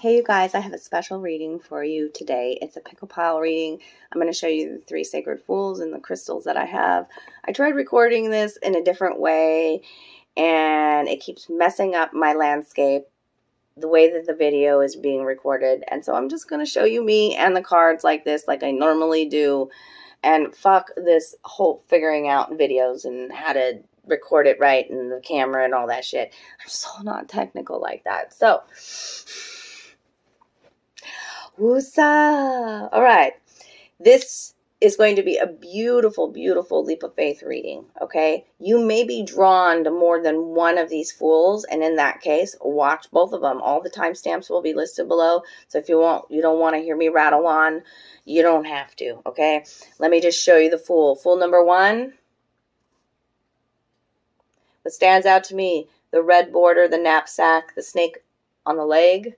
Hey you guys, I have a special reading for you today. It's a pickle pile reading. I'm going to show you the 3 sacred fools and the crystals that I have. I tried recording this in a different way and it keeps messing up my landscape, the way that the video is being recorded. And so I'm just going to show you me and the cards like this, like I normally do. And fuck this whole figuring out videos and how to record it right and the camera and all that shit. I'm so not technical like that. So woosah! All right, this is going to be a beautiful, beautiful leap of faith reading, okay? You may be drawn to more than one of these fools, and in that case, watch both of them. All the timestamps will be listed below, so if you don't want to hear me rattle on, you don't have to, okay? Let me just show you the fool. Fool number 1. What stands out to me, the red border, the knapsack, the snake on the leg.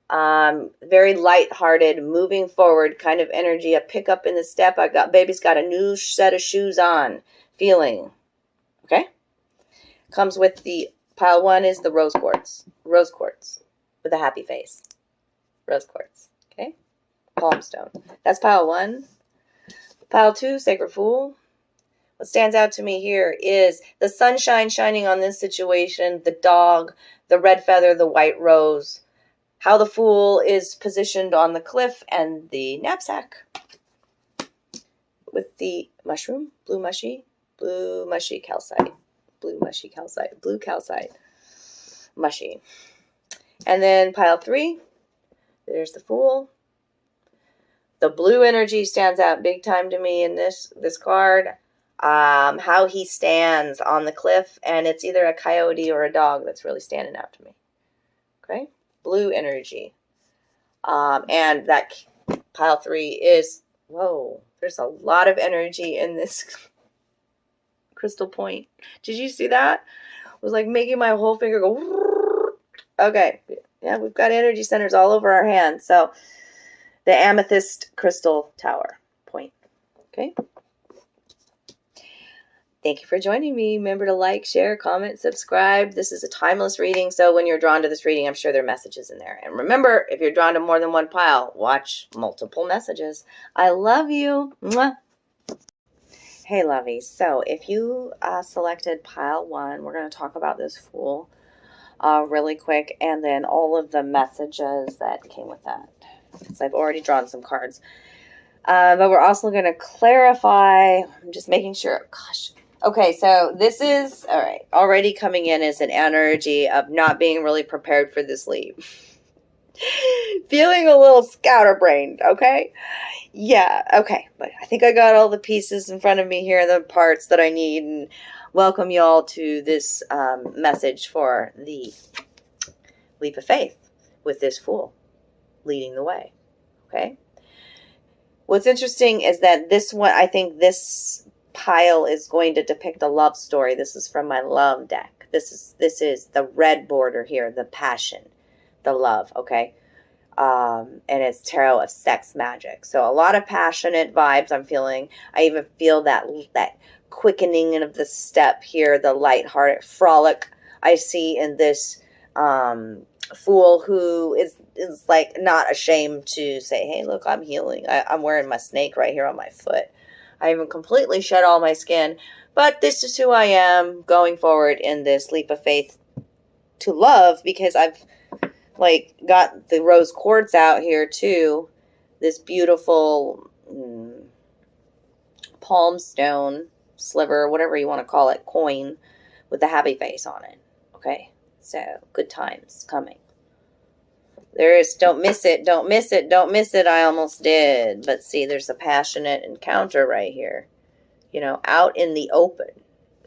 Very light-hearted, moving forward kind of energy, a pickup in the step. Baby's got a new set of shoes on feeling. Okay? Comes with the pile 1 is the rose quartz with a happy face. Rose quartz. Okay? Palm stone. That's pile 1. Pile 2, sacred fool. What stands out to me here is the sunshine shining on this situation, the dog, the red feather, the white rose. How the fool is positioned on the cliff and the knapsack with the mushroom, blue mushy calcite, blue calcite, mushy. And then pile 3, there's the fool. The blue energy stands out big time to me in this card. How he stands on the cliff, and it's either a coyote or a dog that's really standing out to me. Okay? Blue energy. And that pile 3 is, whoa, there's a lot of energy in this crystal point. Did you see that? It was like making my whole finger go. Okay. Yeah, we've got energy centers all over our hands. So the amethyst crystal tower point. Okay. Thank you for joining me. Remember to like, share, comment, subscribe. This is a timeless reading, so when you're drawn to this reading, I'm sure there are messages in there. And remember, if you're drawn to more than one pile, watch multiple messages. I love you. Mwah. Hey, lovies. So if you selected pile 1, we're going to talk about this fool really quick, and then all of the messages that came with that, because I've already drawn some cards. But we're also going to clarify. I'm just making sure. Gosh. Okay, so this is, all right, already coming in as an energy of not being really prepared for this leap. Feeling a little scatterbrained, okay? Yeah, okay, but I think I got all the pieces in front of me here, the parts that I need, and welcome y'all to this message for the leap of faith with this fool leading the way, okay? What's interesting is that this one, I think this pile is going to depict a love story. This is from my love deck. This is the red border here, the passion, the love, okay? And it's tarot of sex magic. So a lot of passionate vibes I'm feeling. I even feel that quickening of the step here, the lighthearted frolic I see in this fool who is like not ashamed to say, hey, look, I'm healing. I'm wearing my snake right here on my foot. I haven't completely shed all my skin, but this is who I am going forward in this leap of faith to love, because I've like got the rose quartz out here too. This beautiful palm stone sliver, whatever you want to call it, coin with the happy face on it. Okay, so good times coming. There is, don't miss it, don't miss it, don't miss it. I almost did. But see, there's a passionate encounter right here. You know, out in the open,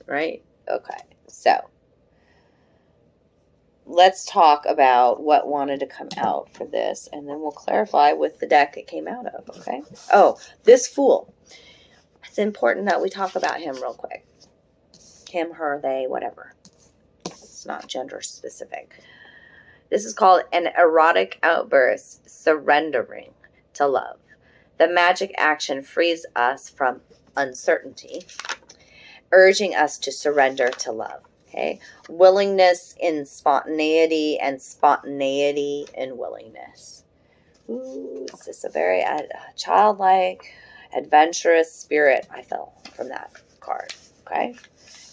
right? Okay, so let's talk about what wanted to come out for this, and then we'll clarify with the deck it came out of, okay? Oh, this fool. It's important that we talk about him real quick. Him, her, they, whatever. It's not gender specific. This is called an erotic outburst, surrendering to love. The magic action frees us from uncertainty, urging us to surrender to love. Okay. Willingness in spontaneity and spontaneity in willingness. Ooh, it's just a very childlike, adventurous spirit I felt from that card. Okay.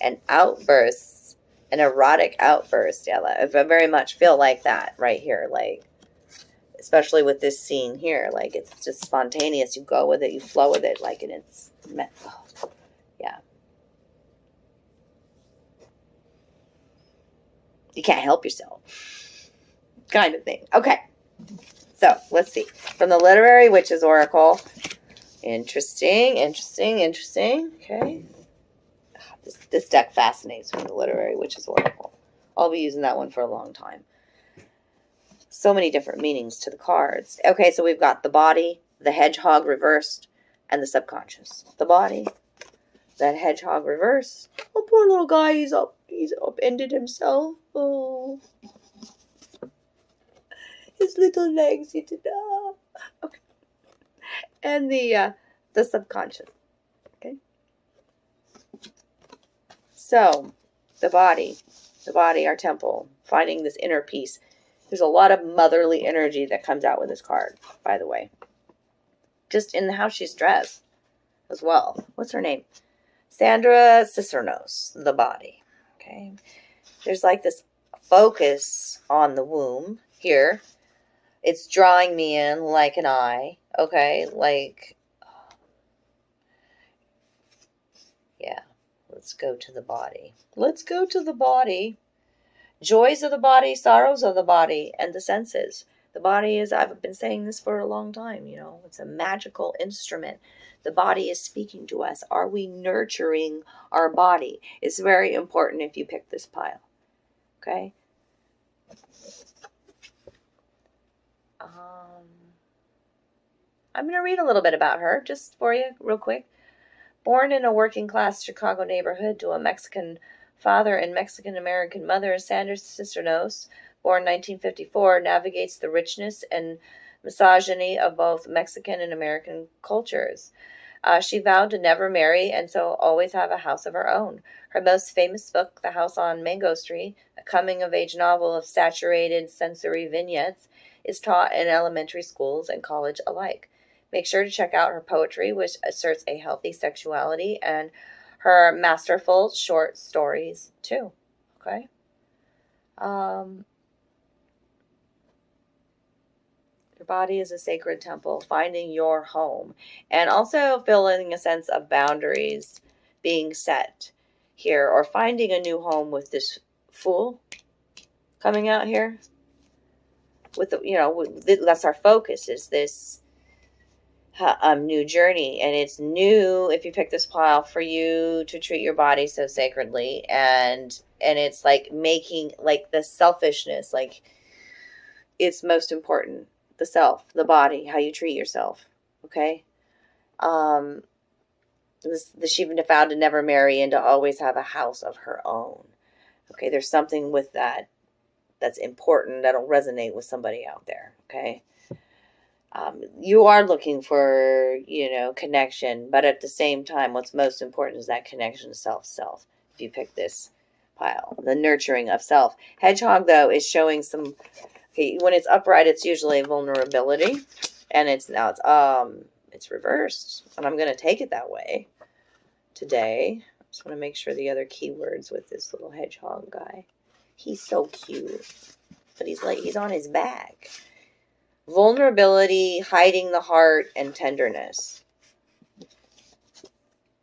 And outbursts, an erotic outburst. Yeah, I very much feel like that right here. Like, especially with this scene here. Like, it's just spontaneous. You go with it, you flow with it. Like, and it's, oh, yeah. You can't help yourself. Kind of thing. Okay. So, let's see. From the Literary Witches Oracle. Interesting, interesting, interesting. Okay. This deck fascinates me, the Literary Witches Oracle. I'll be using that one for a long time. So many different meanings to the cards. Okay, so we've got the body, the hedgehog reversed, and the subconscious. The body, that hedgehog reversed. Oh, poor little guy, he's upended himself. Oh. His little legs, he did that. Okay. And the subconscious. Okay. So, the body, our temple, finding this inner peace. There's a lot of motherly energy that comes out with this card, by the way. Just in how she's dressed as well. What's her name? Sandra Cicernos, the body. Okay. There's like this focus on the womb here. It's drawing me in like an eye. Okay. Like, yeah. Let's go to the body. Let's go to the body. Joys of the body, sorrows of the body, and the senses. The body is, I've been saying this for a long time, you know, it's a magical instrument. The body is speaking to us. Are we nurturing our body? It's very important if you pick this pile. Okay? I'm going to read a little bit about her just for you real quick. Born in a working-class Chicago neighborhood to a Mexican father and Mexican-American mother, Sandra Cicernos, born 1954, navigates the richness and misogyny of both Mexican and American cultures. She vowed to never marry and so always have a house of her own. Her most famous book, The House on Mango Street, a coming-of-age novel of saturated sensory vignettes, is taught in elementary schools and college alike. Make sure to check out her poetry, which asserts a healthy sexuality, and her masterful short stories, too. Okay? Your body is a sacred temple, finding your home. And also feeling a sense of boundaries being set here, or finding a new home with this Fool coming out here. With the, you know, that's our focus, is this new journey. And it's new, if you pick this pile, for you to treat your body so sacredly, and it's like making, like, the selfishness, like, it's most important, the self, the body, how you treat yourself. Okay. She vowed to never marry and to always have a house of her own. Okay, there's something with that that's important, that'll resonate with somebody out there. Okay. You are looking for, you know, connection, but at the same time, what's most important is that connection to self. If you pick this pile, the nurturing of self. Hedgehog, though, is showing some, okay, when it's upright, it's usually vulnerability, and it's reversed, and I'm going to take it that way today. I just want to make sure the other keywords with this little hedgehog guy. He's so cute, but he's on his back. Vulnerability, hiding the heart, and tenderness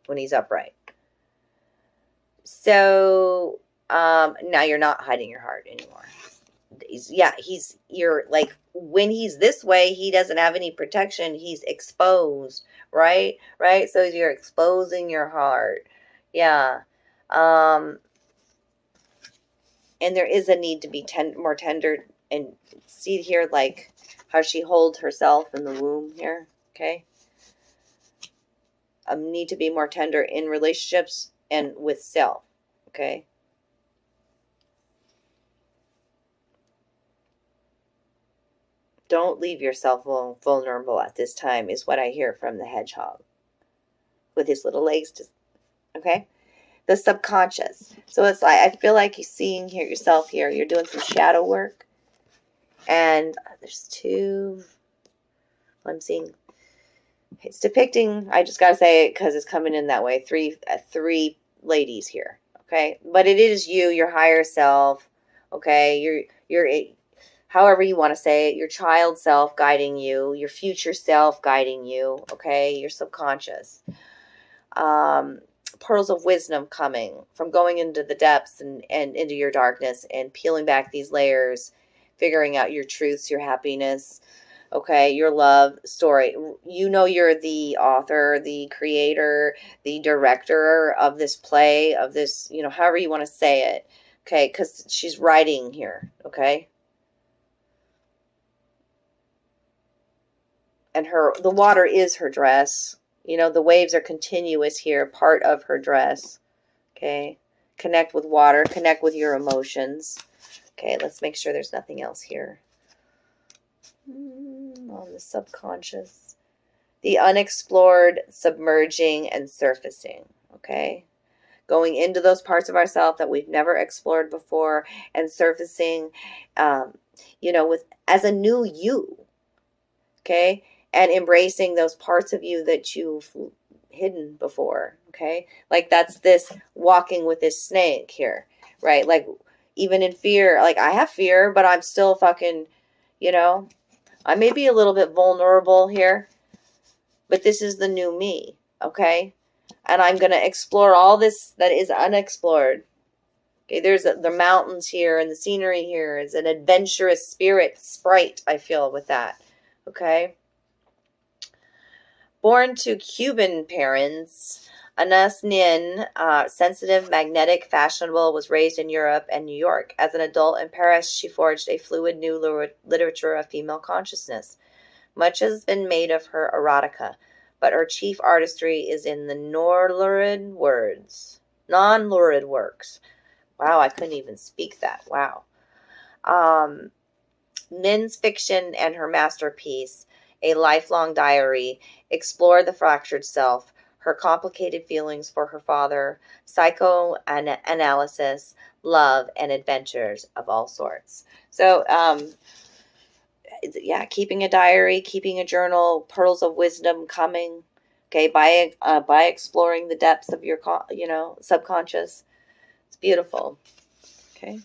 when he's upright. So now you're not hiding your heart anymore. You're like, when he's this way, he doesn't have any protection. He's exposed, right? So you're exposing your heart. Yeah. And there is a need to be more tender, and see here, like, how she holds herself in the womb here, okay? Need to be more tender in relationships and with self, okay? Don't leave yourself vulnerable at this time, is what I hear from the hedgehog. With his little legs, just, okay? the subconscious. So it's like, I feel like you're seeing here yourself here. You're doing some shadow work. And there's two, I'm seeing, it's depicting, I just got to say it because it's coming in that way. Three ladies here. Okay. But it is you, your higher self. Okay. However you want to say it, your child self guiding you, your future self guiding you. Okay. Your subconscious. Pearls of wisdom coming from going into the depths and into your darkness and peeling back these layers, figuring out your truths, your happiness, okay, your love story. You know, you're the author, the creator, the director of this play, of this, you know, however you want to say it, okay, because she's writing here, okay? And the water is her dress. You know, the waves are continuous here, part of her dress. Okay. Connect with water. Connect with your emotions. Okay, let's make sure there's nothing else here. On the subconscious. The unexplored, submerging, and surfacing. Okay. Going into those parts of ourselves that we've never explored before and surfacing, you know, as a new you. Okay. And embracing those parts of you that you've hidden before, okay? Like that's this walking with this snake here, right? Like even in fear, like I have fear, but I'm still fucking, you know, I may be a little bit vulnerable here, but this is the new me, okay? And I'm going to explore all this that is unexplored. Okay, there's the mountains here and the scenery here is an adventurous sprite, I feel with that, okay? Born to Cuban parents, Anas Nin, sensitive, magnetic, fashionable, was raised in Europe and New York. As an adult in Paris, she forged a fluid new literature of female consciousness. Much has been made of her erotica, but her chief artistry is in the non-lurid works. Wow, I couldn't even speak that. Wow. Nin's fiction and her masterpiece, A Lifelong Diary, explore the fractured self, her complicated feelings for her father, psychoanalysis, love, and adventures of all sorts. So, yeah, keeping a diary, keeping a journal, pearls of wisdom coming, okay, by exploring the depths of your, you know, subconscious. It's beautiful, okay.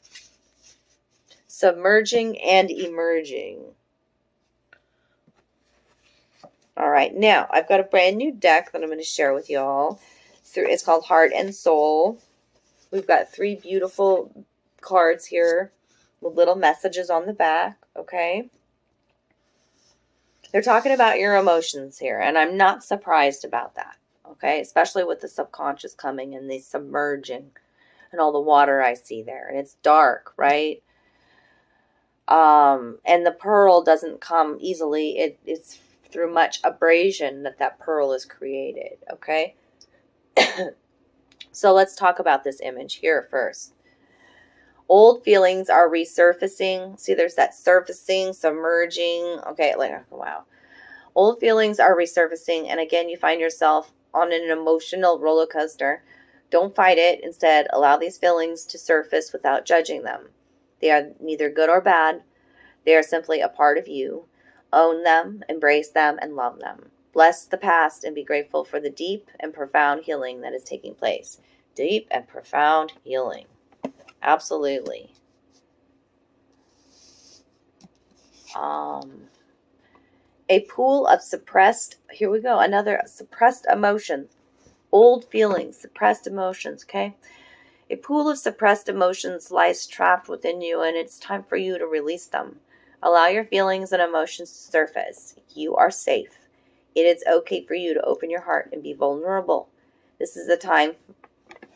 Submerging and emerging. All right, now I've got a brand new deck that I'm going to share with y'all. It's called Heart and Soul. We've got 3 beautiful cards here with little messages on the back, okay? They're talking about your emotions here, and I'm not surprised about that, okay? Especially with the subconscious coming and the submerging and all the water I see there. And it's dark, right? And the pearl doesn't come easily. It's through much abrasion that pearl is created, okay? So let's talk about this image here first. Old feelings are resurfacing. See, there's that surfacing, submerging. Okay, like, wow. Old feelings are resurfacing, and again, you find yourself on an emotional roller coaster. Don't fight it. Instead, allow these feelings to surface without judging them. They are neither good or bad. They are simply a part of you. Own them, embrace them, and love them. Bless the past and be grateful for the deep and profound healing that is taking place. Deep and profound healing. Absolutely. A pool of suppressed, here we go, another suppressed emotions. Old feelings, suppressed emotions, okay? A pool of suppressed emotions lies trapped within you, and it's time for you to release them. Allow your feelings and emotions to surface. You are safe. It is okay for you to open your heart and be vulnerable. This is the time.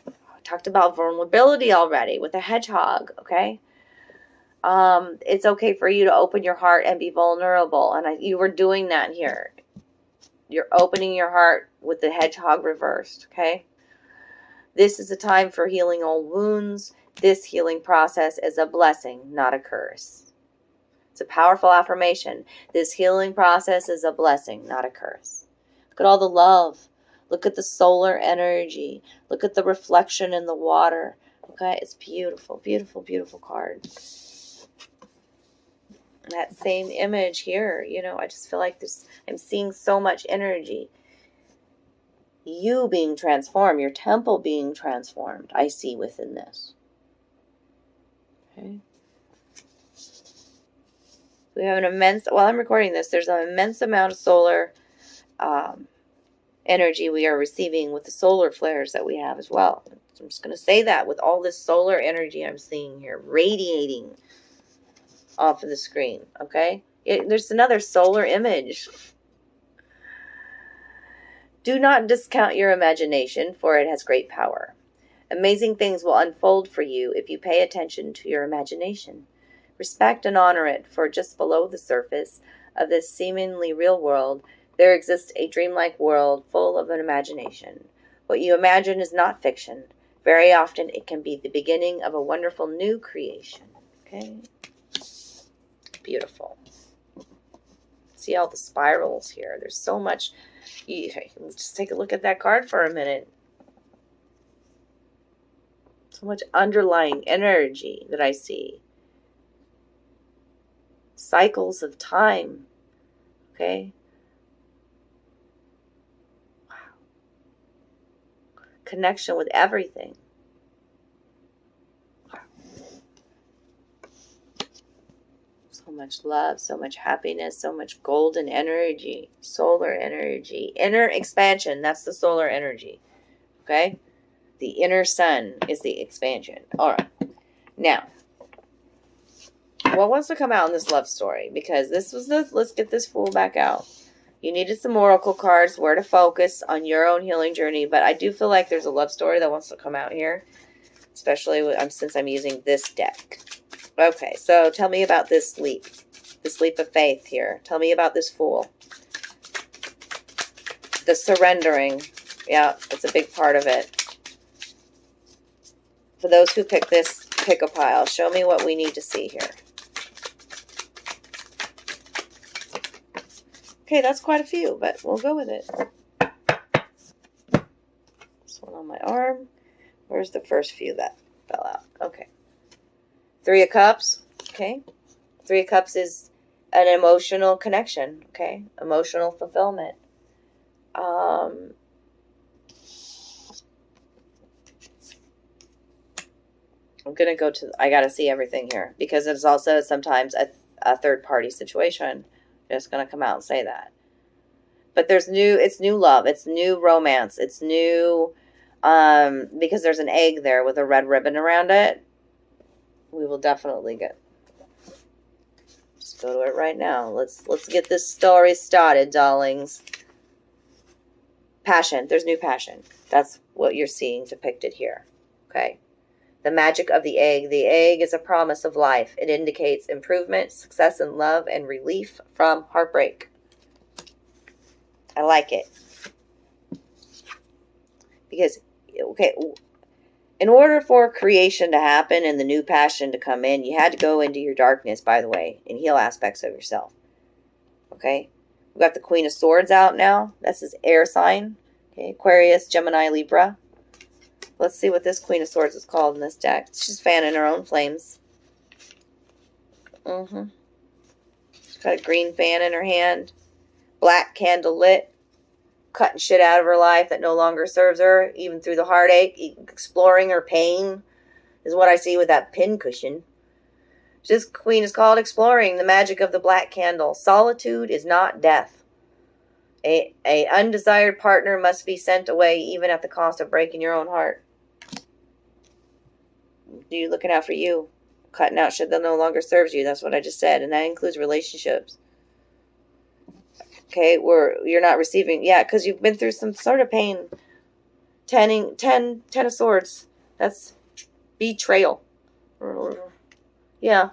I talked about vulnerability already with the hedgehog, okay? It's okay for you to open your heart and be vulnerable. And you were doing that here. You're opening your heart with the hedgehog reversed, okay? This is a time for healing old wounds. This healing process is a blessing, not a curse. It's a powerful affirmation. This healing process is a blessing, not a curse. Look at all the love Look at the solar energy. Look at the reflection in the water. Okay, it's beautiful, beautiful, beautiful card. And that same image here, you know, I just feel like this, I'm seeing so much energy. You being transformed, your temple being transformed, I see within this. Okay. We have an immense, while I'm recording this, there's an immense amount of solar energy we are receiving with the solar flares that we have as well. So I'm just going to say that with all this solar energy I'm seeing here radiating off of the screen, okay? There's another solar image. Do not discount your imagination, for it has great power. Amazing things will unfold for you if you pay attention to your imagination. Respect and honor it, for just below the surface of this seemingly real world, there exists a dreamlike world full of an imagination. What you imagine is not fiction. Very often it can be the beginning of a wonderful new creation. Okay? Beautiful. See all the spirals here. There's so much. Just take a look at that card for a minute. So much underlying energy that I see. Cycles of time. Okay? Wow. Connection with everything. Wow. So much love, so much happiness, so much golden energy, solar energy, inner expansion. That's the solar energy. Okay? The inner sun is the expansion. All right. Now, what wants to come out in this love story? Because this was let's get this fool back out. You needed some oracle cards, where to focus on your own healing journey. But I do feel like there's a love story that wants to come out here, especially since I'm using this deck. Okay, so tell me about this leap of faith here. Tell me about this fool. The surrendering. Yeah, it's a big part of it. For those who pick this, pick a pile. Show me what we need to see here. Okay, that's quite a few, but we'll go with it. This one on my arm. Where's the first few that fell out? Okay. 3 of Cups. Okay. 3 of Cups is an emotional connection. Okay. Emotional fulfillment. I'm going to go to, I got to see everything here, because it's also sometimes a third party situation. Just going to come out and say that. But it's new love, it's new romance, it's new, because there's an egg there with a red ribbon around it. We will definitely just go to it right now. Let's get this story started, darlings. Passion, there's new passion. That's what you're seeing depicted here. Okay. The magic of the egg. The egg is a promise of life. It indicates improvement, success in love, and relief from heartbreak. I like it. Because, okay, in order for creation to happen and the new passion to come in, you had to go into your darkness, by the way, and heal aspects of yourself. Okay? We've got the Queen of Swords out now. That's his air sign. Okay, Aquarius, Gemini, Libra. Let's see what this Queen of Swords is called in this deck. She's fanning her own flames. She's got a green fan in her hand. Black candle lit. Cutting shit out of her life that no longer serves her, even through the heartache. Exploring her pain is what I see with that pincushion. This queen is called Exploring the Magic of the Black Candle. Solitude is not death. A undesired partner must be sent away, even at the cost of breaking your own heart. You're looking out for you. Cutting out shit that no longer serves you. That's what I just said. And that includes relationships. Okay, you're not receiving. Yeah, because you've been through some sort of pain. Ten of Swords. That's betrayal. Yeah.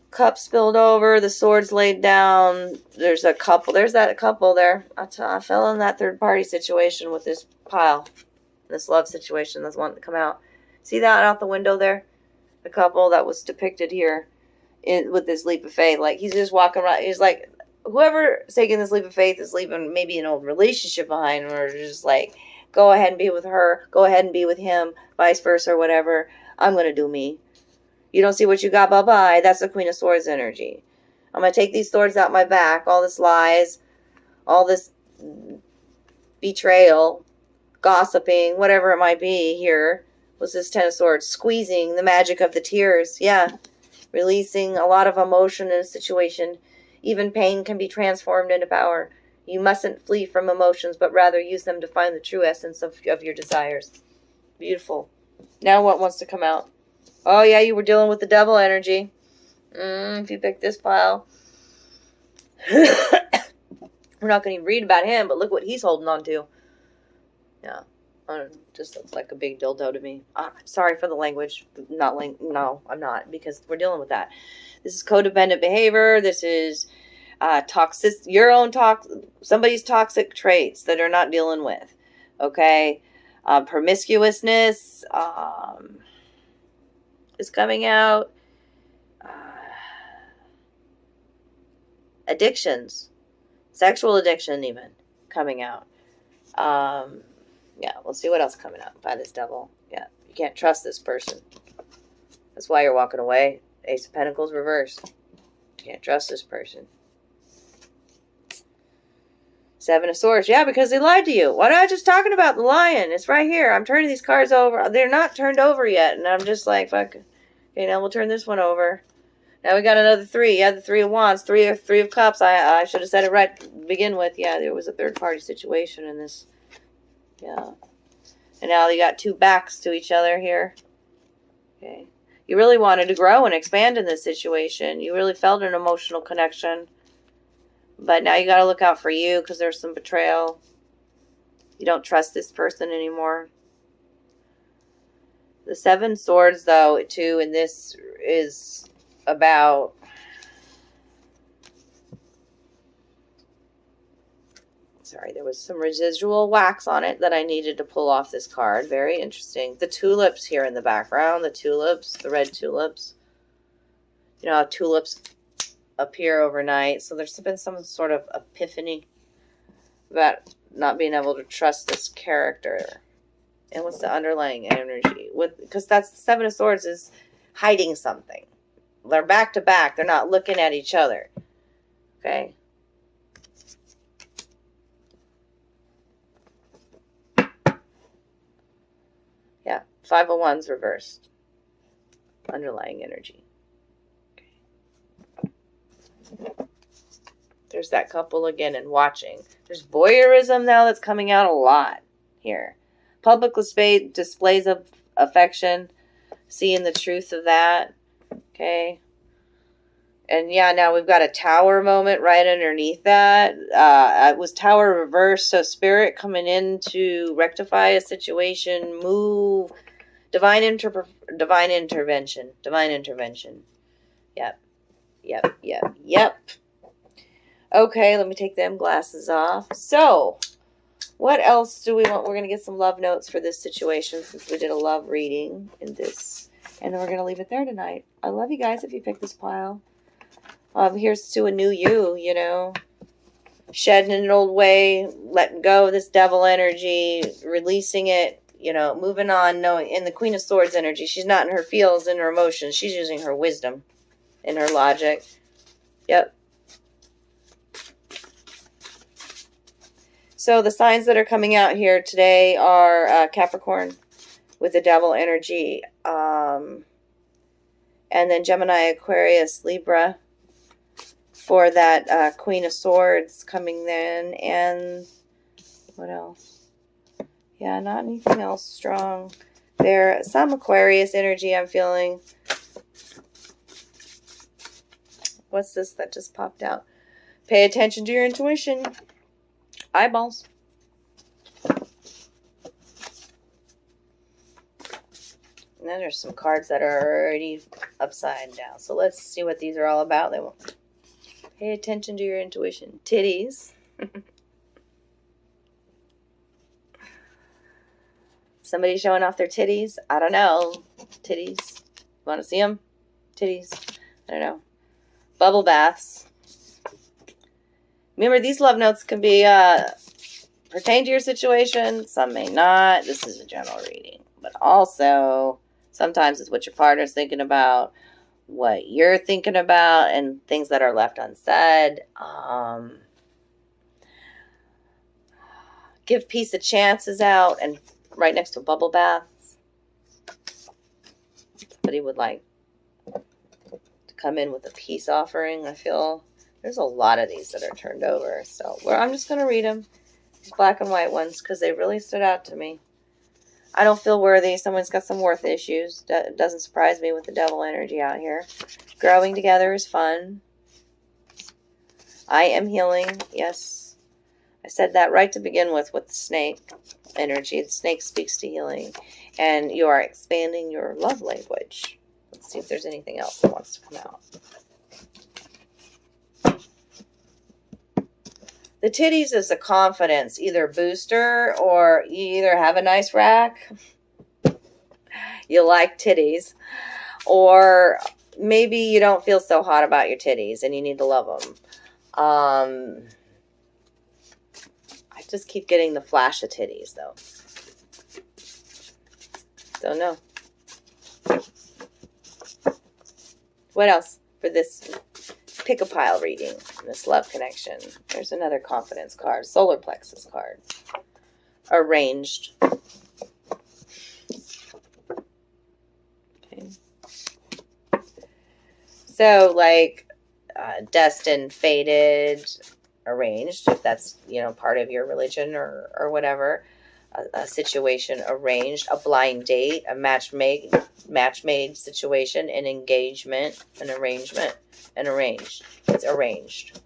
Cup spilled over. The swords laid down. There's a couple. There's that couple there. I fell in that third party situation with this pile. This love situation that's wanting to come out. See that out the window there? The couple that was depicted here with this leap of faith. Like, he's just walking around. He's like, whoever's taking this leap of faith is leaving maybe an old relationship behind, or just like, go ahead and be with her, go ahead and be with him, vice versa, or whatever. I'm going to do me. You don't see what you got, bye-bye. That's the Queen of Swords energy. I'm going to take these swords out my back, all this lies, all this betrayal, gossiping, whatever it might be here. Was this Ten of Swords? Squeezing the magic of the tears. Yeah. Releasing a lot of emotion in a situation. Even pain can be transformed into power. You mustn't flee from emotions, but rather use them to find the true essence of your desires. Beautiful. Now what wants to come out? Oh, yeah, you were dealing with the devil energy. If you pick this pile. We're not going to even read about him, but look what he's holding on to. Yeah. Just looks like a big dildo to me. I'm sorry for the language. No, I'm not, because we're dealing with that. This is codependent behavior. This is toxic, somebody's toxic traits that are not dealing with. Okay. Promiscuousness is coming out. Addictions. Sexual addiction even coming out. Yeah, we'll see what else coming out by this devil. Yeah, you can't trust this person. That's why you're walking away. Ace of Pentacles reversed. You can't trust this person. Seven of Swords. Yeah, because they lied to you. Why not just talking about the lion? It's right here. I'm turning these cards over. They're not turned over yet. And I'm just like, fuck. Okay, now we'll turn this one over. Now we got another three. Yeah, the Three of Wands. Three of Cups. I should have said it right to begin with. Yeah, there was a third party situation in this. Yeah. And now you got two backs to each other here. Okay. You really wanted to grow and expand in this situation. You really felt an emotional connection. But now you got to look out for you, because there's some betrayal. You don't trust this person anymore. The Seven Swords, though, too, and this is about... Sorry, there was some residual wax on it that I needed to pull off this card. Very interesting. The tulips here in the background. The tulips, the red tulips. You know how tulips appear overnight. So there's been some sort of epiphany about not being able to trust this character. And what's the underlying energy? Because that's the Seven of Swords is hiding something. They're back to back. They're not looking at each other. Okay. Yeah, Five of Wands reversed. Underlying energy. Okay. There's that couple again and watching. There's voyeurism now that's coming out a lot here. Public displays of affection. Seeing the truth of that. Okay. And yeah, now we've got a Tower moment right underneath that. It was Tower reversed, so Spirit coming in to rectify a situation, move, divine intervention. Yep. Okay, let me take them glasses off. So, what else do we want? We're going to get some love notes for this situation, since we did a love reading in this. And then we're going to leave it there tonight. I love you guys if you pick this pile. Here's to a new you know. Shedding an old way, letting go of this devil energy, releasing it, you know, moving on, knowing. In the Queen of Swords energy, she's not in her feels, in her emotions. She's using her wisdom and her logic. Yep. So the signs that are coming out here today are Capricorn with the devil energy. And then Gemini, Aquarius, Libra. For that Queen of Swords coming in. And what else? Yeah, not anything else strong. There, some Aquarius energy I'm feeling. What's this that just popped out? Pay attention to your intuition. Eyeballs. And then there's some cards that are already upside down. So let's see what these are all about. They won't. Pay attention to your intuition. Titties. Somebody showing off their titties? I don't know. Titties. Want to see them? Titties. I don't know. Bubble baths. Remember, these love notes can be pertain to your situation. Some may not. This is a general reading. But also, sometimes it's what your partner's thinking about, what you're thinking about, and things that are left unsaid. Give peace a chance is out, and right next to bubble baths. Somebody would like to come in with a peace offering. I feel there's a lot of these that are turned over. So I'm just going to read them. These black and white ones, because they really stood out to me. I don't feel worthy. Someone's got some worth issues. That doesn't surprise me with the devil energy out here. Growing together is fun. I am healing. Yes. I said that right to begin with the snake energy. The snake speaks to healing. And you are expanding your love language. Let's see if there's anything else that wants to come out. The titties is a confidence, either booster or you either have a nice rack, you like titties, or maybe you don't feel so hot about your titties and you need to love them. I just keep getting the flash of titties, though. Don't know. What else for this pick-a-pile reading, this love connection? There's another confidence card, solar plexus card. Arranged. Okay. So, like, destined, fated, arranged, if that's, part of your religion or whatever. A situation arranged, a blind date, a match made situation, an engagement, an arrangement, an arranged. It's arranged.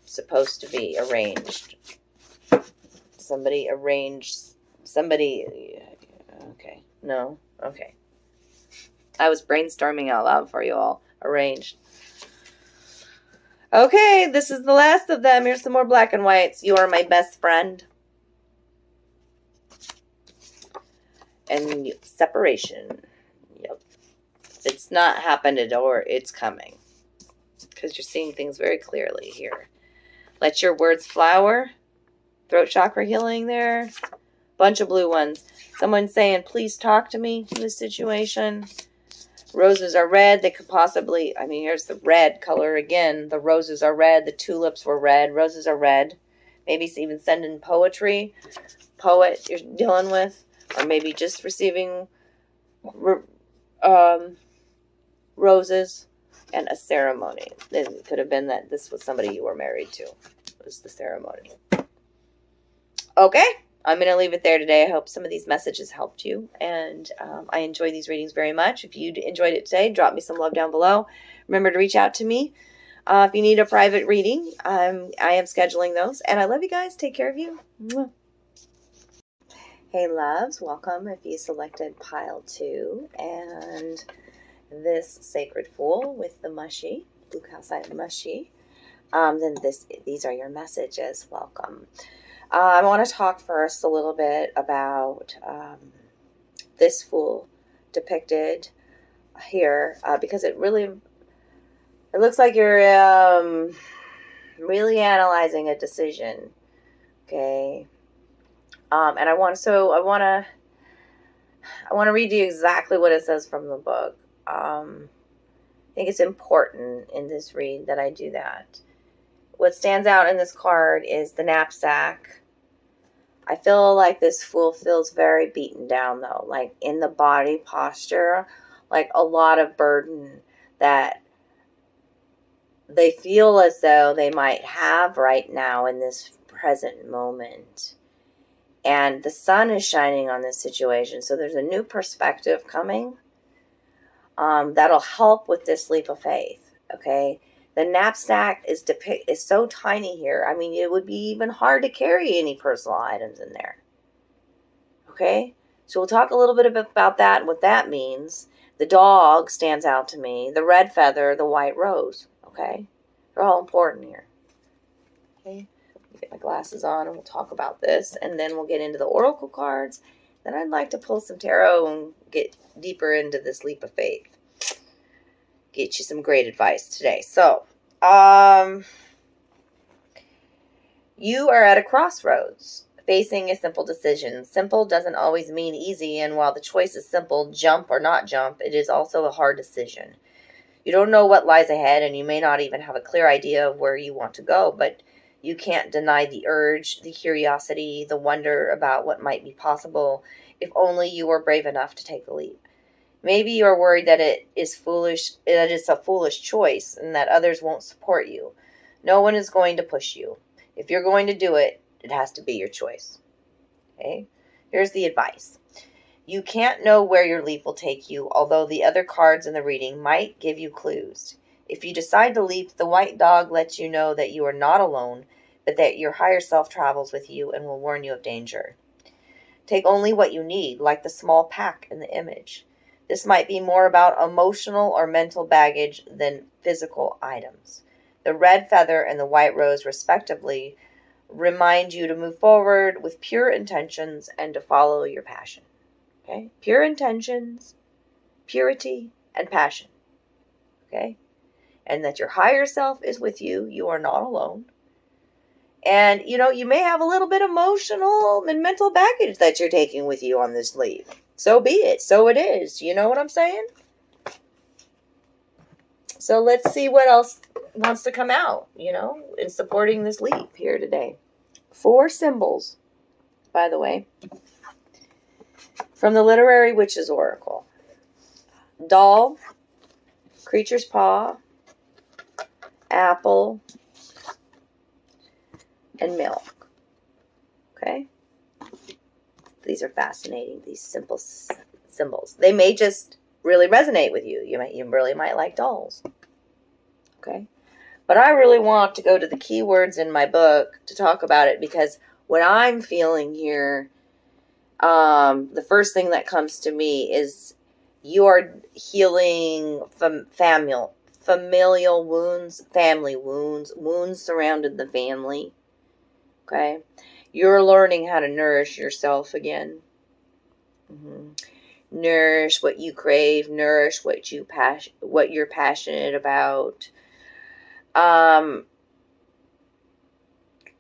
Supposed to be arranged. Somebody arranged. Somebody. Okay. No. Okay. I was brainstorming out loud for you all. Arranged. Okay, this is the last of them. Here's some more black and whites. You are my best friend. And separation. Yep. It's not happened or it's coming. Because you're seeing things very clearly here. Let your words flower. Throat chakra healing there. Bunch of blue ones. Someone saying, please talk to me in this situation. Roses are red. They could possibly, here's the red color again. The roses are red. The tulips were red. Roses are red. Maybe it's even sending poetry. Poet you're dealing with. Or maybe just receiving roses and a ceremony. It could have been that this was somebody you were married to. It was the ceremony. Okay. I'm going to leave it there today. I hope some of these messages helped you. And I enjoy these readings very much. If you enjoyed it today, drop me some love down below. Remember to reach out to me. If you need a private reading, I am scheduling those. And I love you guys. Take care of you. Mwah. Hey loves, welcome if you selected pile 2 and this Sacred Fool with the mushy, blue calcite mushy. Then these are your messages. Welcome. I want to talk first a little bit about this Fool depicted here because it looks like you're really analyzing a decision. Okay. And I want to read you exactly what it says from the book. I think it's important in this read that I do that. What stands out in this card is the knapsack. I feel like this Fool feels very beaten down though, like in the body posture, like a lot of burden that they feel as though they might have right now in this present moment. And the sun is shining on this situation. So there's a new perspective coming that'll help with this leap of faith. Okay. The knapsack is so tiny here. It would be even hard to carry any personal items in there. Okay. So we'll talk a little bit about that and what that means. The dog stands out to me. The red feather, the white rose. Okay. They're all important here. Okay. Get my glasses on and we'll talk about this, and then we'll get into the oracle cards. Then I'd like to pull some tarot and get deeper into this leap of faith. Get you some great advice today. So, You are at a crossroads, facing a simple decision. Simple doesn't always mean easy, and while the choice is simple, jump or not jump, it is also a hard decision. You don't know what lies ahead, and you may not even have a clear idea of where you want to go, but you can't deny the urge, the curiosity, the wonder about what might be possible if only you were brave enough to take the leap. Maybe you're worried that it is foolish, that it's a foolish choice, and that others won't support you. No one is going to push you. If you're going to do it, it has to be your choice. Okay? Here's the advice. You can't know where your leap will take you, although the other cards in the reading might give you clues. If you decide to leap, the white dog lets you know that you are not alone, but that your higher self travels with you and will warn you of danger. Take only what you need, like the small pack in the image. This might be more about emotional or mental baggage than physical items. The red feather and the white rose, respectively, remind you to move forward with pure intentions and to follow your passion. Okay? Pure intentions, purity, and passion. Okay? And that your higher self is with you. You are not alone. And, you may have a little bit emotional and mental baggage that you're taking with you on this leap. So be it. So it is. You know what I'm saying? So let's see what else wants to come out, in supporting this leap here today. 4 symbols, by the way, from the Literary Witch's Oracle. Doll, creature's paw, apple, and milk. Okay? These are fascinating, these simple symbols. They may just really resonate with you. You really might like dolls. Okay? But I really want to go to the keywords in my book to talk about it, because what I'm feeling here, the first thing that comes to me is you are healing familial wounds, family wounds, wounds surrounding the family. Okay? You're learning how to nourish yourself again. Nourish what you crave. Nourish what you're passionate about.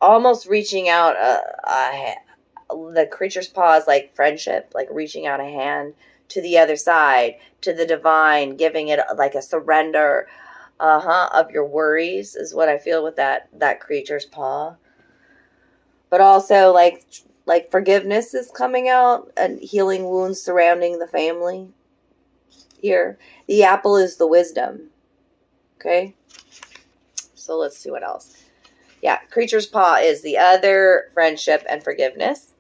Almost reaching out. The creature's paw is like friendship, like reaching out a hand to the other side, to the divine, giving it like a surrender, of your worries is what I feel with that creature's paw. But also like forgiveness is coming out and healing wounds surrounding the family. Here, the apple is the wisdom. Okay, so let's see what else. Yeah, creature's paw is the other, friendship and forgiveness.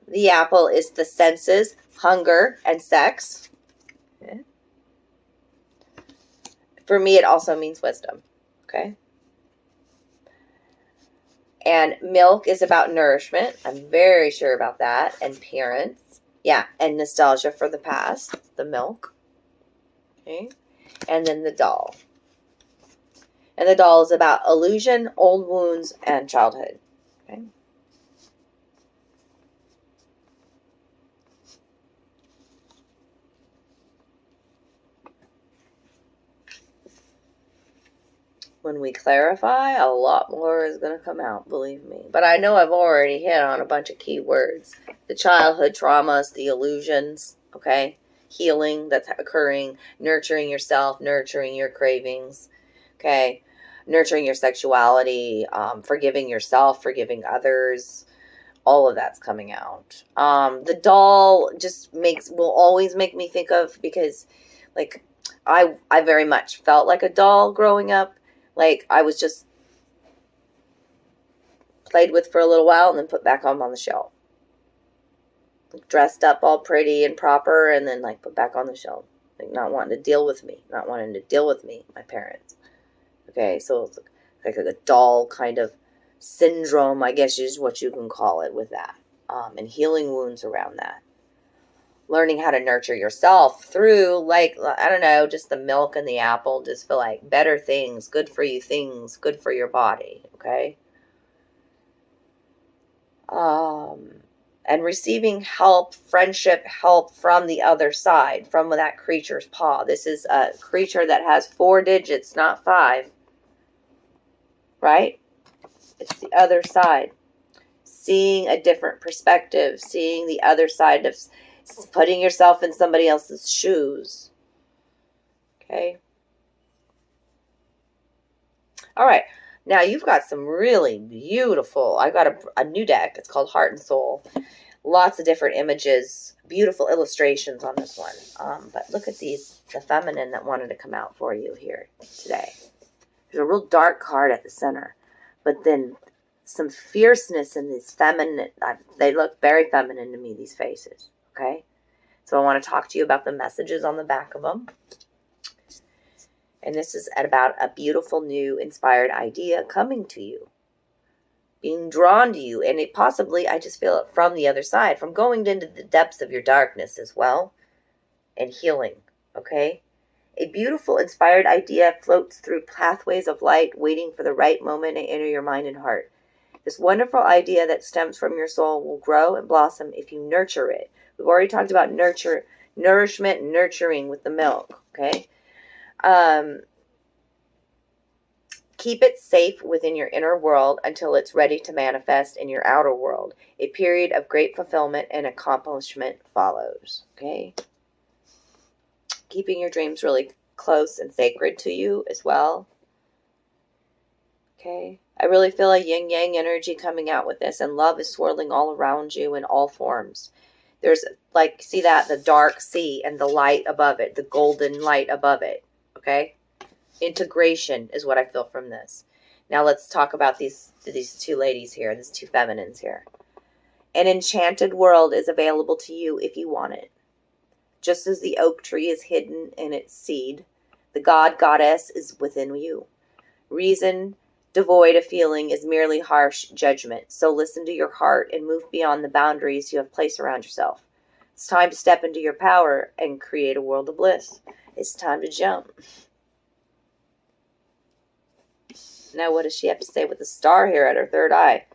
The apple is the senses, hunger, and sex. Okay. For me, it also means wisdom. Okay. And milk is about nourishment. I'm very sure about that. And parents. Yeah, and nostalgia for the past. The milk. Okay. And then the doll. And the doll is about illusion, old wounds, and childhood. Okay. When we clarify, a lot more is going to come out, believe me. But I know I've already hit on a bunch of key words. The childhood traumas, the illusions, okay? Healing that's occurring, nurturing yourself, nurturing your cravings, okay? Nurturing your sexuality, forgiving yourself, forgiving others. All of that's coming out. The doll just will always make me think of, because like I very much felt like a doll growing up. Like I was just played with for a little while and then put back on the shelf. Like dressed up all pretty and proper and then like put back on the shelf. Like not wanting to deal with me. Not wanting to deal with me, my parents. Okay, so it's like a doll kind of syndrome, I guess is what you can call it with that. And healing wounds around that. Learning how to nurture yourself through, like, I don't know, just the milk and the apple, just for like better things, good for you things, good for your body, okay? And receiving help, friendship help from the other side, from that creature's paw. This is a creature that has 4 digits, not 5. right? It's the other side. Seeing a different perspective, seeing the other side of putting yourself in somebody else's shoes. Okay? All right. Now you've got some really beautiful, I got a new deck. It's called Heart and Soul. Lots of different images, beautiful illustrations on this one. But look at these, the feminine that wanted to come out for you here today. There's a real dark card at the center, but then some fierceness in these feminine, they look very feminine to me, these faces, okay? So I want to talk to you about the messages on the back of them. And this is about a beautiful, new, inspired idea coming to you, being drawn to you, and it possibly, I just feel it from the other side, from going into the depths of your darkness as well, and healing, okay? A beautiful, inspired idea floats through pathways of light, waiting for the right moment to enter your mind and heart. This wonderful idea that stems from your soul will grow and blossom if you nurture it. We've already talked about nourishment, nurturing with the milk, okay? Keep it safe within your inner world until it's ready to manifest in your outer world. A period of great fulfillment and accomplishment follows, okay? Keeping your dreams really close and sacred to you as well. Okay? I really feel a yin-yang energy coming out with this, and love is swirling all around you in all forms. There's, like, see that? The dark sea and the light above it, the golden light above it, okay? Integration is what I feel from this. Now let's talk about these two ladies here, these two feminines here. An enchanted world is available to you if you want it. Just as the oak tree is hidden in its seed, the goddess is within you. Reason devoid of feeling is merely harsh judgment. So listen to your heart and move beyond the boundaries you have placed around yourself. It's time to step into your power and create a world of bliss. It's time to jump. Now what does she have to say with the star here at her third eye?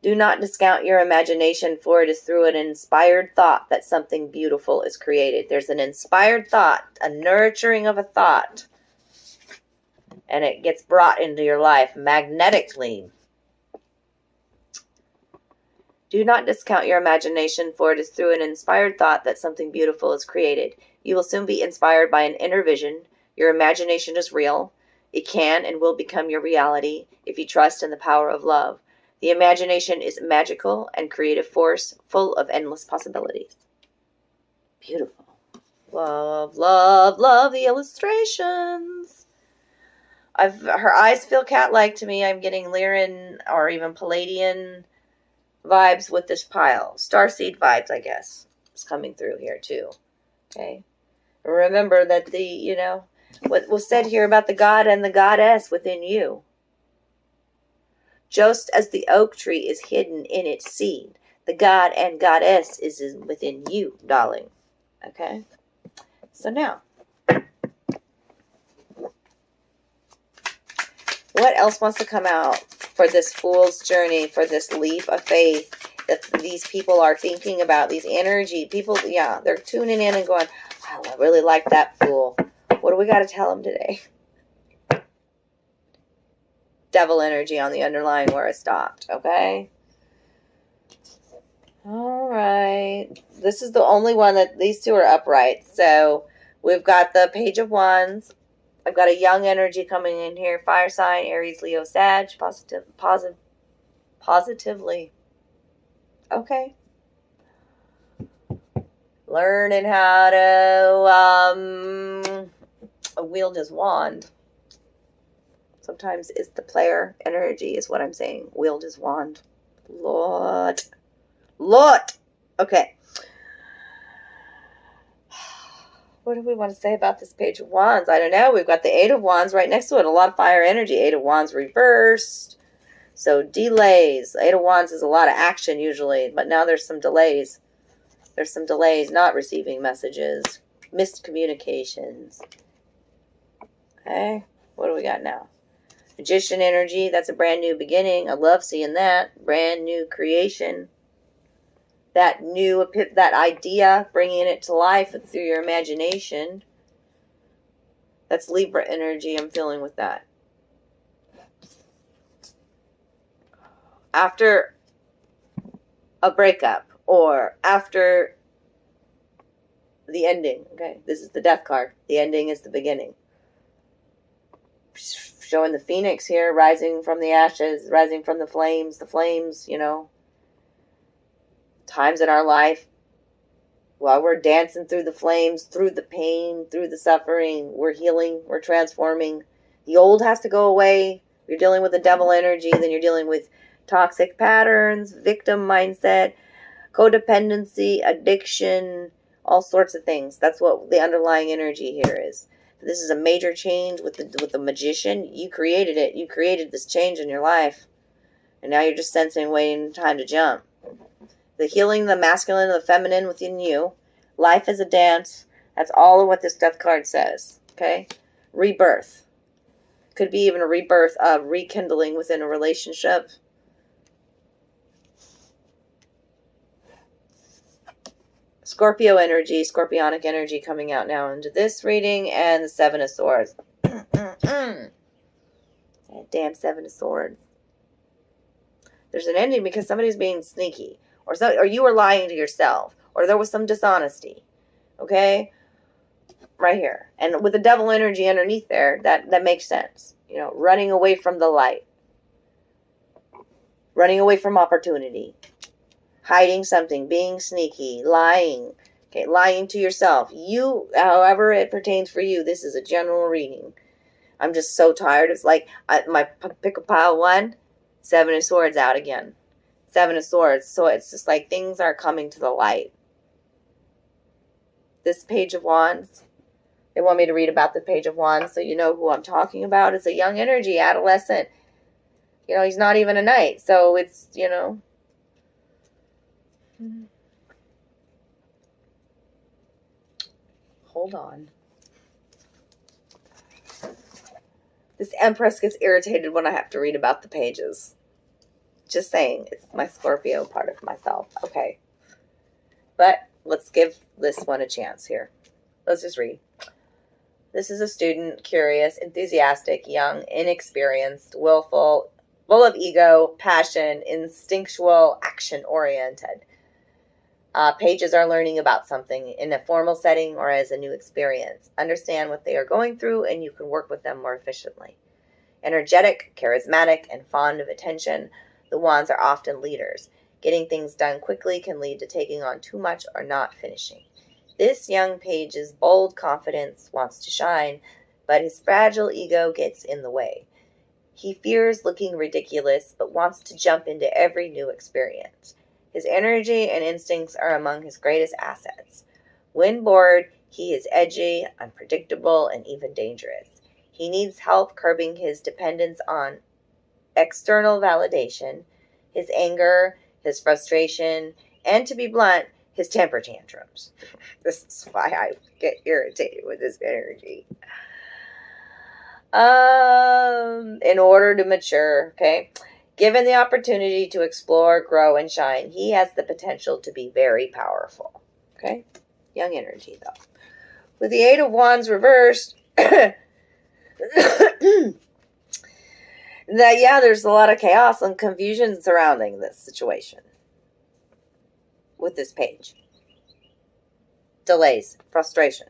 Do not discount your imagination, for it is through an inspired thought that something beautiful is created. There's an inspired thought, a nurturing of a thought, and it gets brought into your life magnetically. Do not discount your imagination, for it is through an inspired thought that something beautiful is created. You will soon be inspired by an inner vision. Your imagination is real. It can and will become your reality if you trust in the power of love. The imagination is magical and creative force, full of endless possibilities. Beautiful. Love, love, love the illustrations. Her eyes feel cat-like to me. I'm getting Lyran or even Palladian vibes with this pile. Starseed vibes, I guess, is coming through here too. Okay. Remember that what was said here about the God and the Goddess within you. Just as the oak tree is hidden in its seed, the God and Goddess is within you, darling. Okay? So now, what else wants to come out for this fool's journey, for this leap of faith that these people are thinking about, these energy people? Yeah, they're tuning in and going, oh, I really like that fool. What do we got to tell them today? Devil energy on the underlying where I stopped, okay? All right. This is the only one that these two are upright. So we've got the Page of Wands. I've got a young energy coming in here. Fire sign, Aries, Leo, Sag. Positively. Okay. Learning how to wield his wand. Sometimes it's the player energy is what I'm saying. Wield his wand. Lord. Okay. What do we want to say about this Page of Wands? I don't know. We've got the Eight of Wands right next to it. A lot of fire energy. Eight of Wands reversed. So delays. Eight of Wands is a lot of action usually. But now there's some delays. There's some delays. Not receiving messages. Missed communications. Okay. What do we got now? Magician energy, that's a brand new beginning. I love seeing that. Brand new creation. That idea, bringing it to life through your imagination. That's Libra energy I'm feeling with that. after a breakup or after the ending. Okay, this is the death card. The ending is the beginning. Showing the phoenix here, rising from the ashes, rising from the flames, times in our life while we're dancing through the flames, through the pain, through the suffering, we're healing, we're transforming. The old has to go away. You're dealing with the devil energy, then you're dealing with toxic patterns, victim mindset, codependency, addiction, all sorts of things. That's what the underlying energy here is. This is a major change with the magician. You created it. You created this change in your life. And now you're just sensing, waiting, time to jump. The healing, the masculine, the feminine within you. Life is a dance. That's all of what this death card says. Okay? Rebirth. Could be even a rebirth of rekindling within a relationship. Scorpio energy, scorpionic energy coming out now into this reading, and the Seven of Swords. That damn Seven of Swords. There's an ending because somebody's being sneaky, or you were lying to yourself, or there was some dishonesty. Okay? Right here. And with the devil energy underneath there, that makes sense. Running away from the light. Running away from opportunity. Hiding something, being sneaky, lying. Okay, lying to yourself. You, however it pertains for you, this is a general reading. I'm just so tired. It's like my pick a pile one, Seven of Swords out again. Seven of Swords. So it's just like things are coming to the light. This Page of Wands. They want me to read about the Page of Wands so you know who I'm talking about. It's a young energy, adolescent. He's not even a knight. So it's, Hold on. This Empress gets irritated when I have to read about the pages. Just saying. It's my Scorpio part of myself. Okay. But let's give this one a chance here. Let's just read. This is a student, curious, enthusiastic, young, inexperienced, willful, full of ego, passion, instinctual, action-oriented. Pages are learning about something in a formal setting or as a new experience. Understand what they are going through and you can work with them more efficiently. Energetic, charismatic, and fond of attention, the Wands are often leaders. Getting things done quickly can lead to taking on too much or not finishing. This young page's bold confidence wants to shine, but his fragile ego gets in the way. He fears looking ridiculous, but wants to jump into every new experience. His energy and instincts are among his greatest assets. When bored, he is edgy, unpredictable, and even dangerous. He needs help curbing his dependence on external validation, his anger, his frustration, and to be blunt, his temper tantrums. This is why I get irritated with this energy. In order to mature, okay? Given the opportunity to explore, grow, and shine, he has the potential to be very powerful. Okay? Young energy, though. With the Eight of Wands reversed, there's a lot of chaos and confusion surrounding this situation. With this page. Delays, frustration.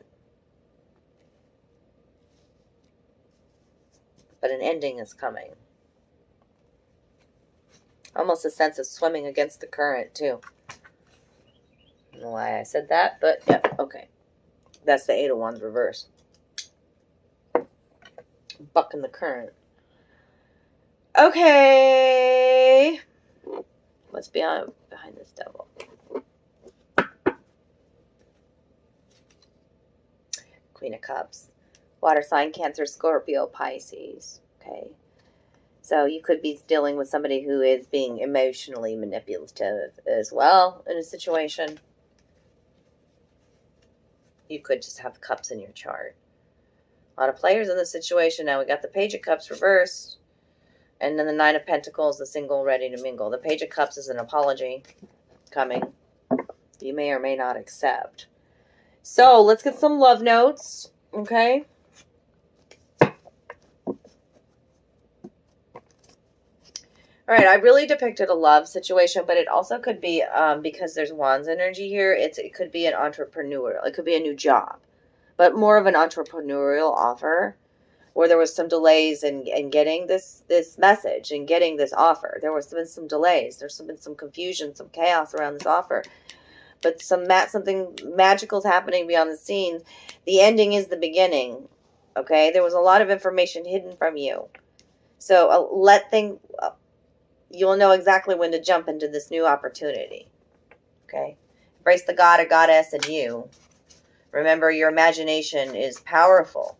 But an ending is coming. Almost a sense of swimming against the current, too. I don't know why I said that, but yeah, okay. That's the Eight of Wands reverse. Bucking the current. Okay. What's behind this devil? Queen of Cups. Water sign, Cancer, Scorpio, Pisces. Okay. So you could be dealing with somebody who is being emotionally manipulative as well in a situation. You could just have cups in your chart. A lot of players in this situation. Now we got the Page of Cups reversed. And then the Nine of Pentacles, the single ready to mingle. The Page of Cups is an apology coming. You may or may not accept. So let's get some love notes. Okay. All right, I really depicted a love situation, but it also could be, because there's Wands energy here, it could be an entrepreneurial, it could be a new job, but more of an entrepreneurial offer, where there was some delays in getting this message and getting this offer. There was been some delays. There's been some confusion, some chaos around this offer. But something magical is happening beyond the scenes. The ending is the beginning. Okay? There was a lot of information hidden from you. So you'll know exactly when to jump into this new opportunity. Okay? Embrace the god or goddess in you. Remember, your imagination is powerful,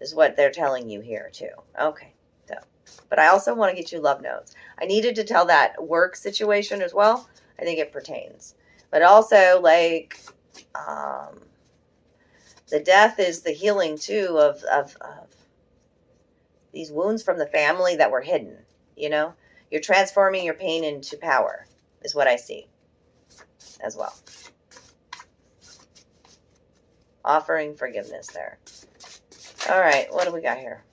is what they're telling you here, too. Okay. So, but I also want to get you love notes. I needed to tell that work situation as well. I think it pertains. But also, like, the death is the healing, too, of these wounds from the family that were hidden, you know? You're transforming your pain into power, is what I see as well. Offering forgiveness there. All right, what do we got here?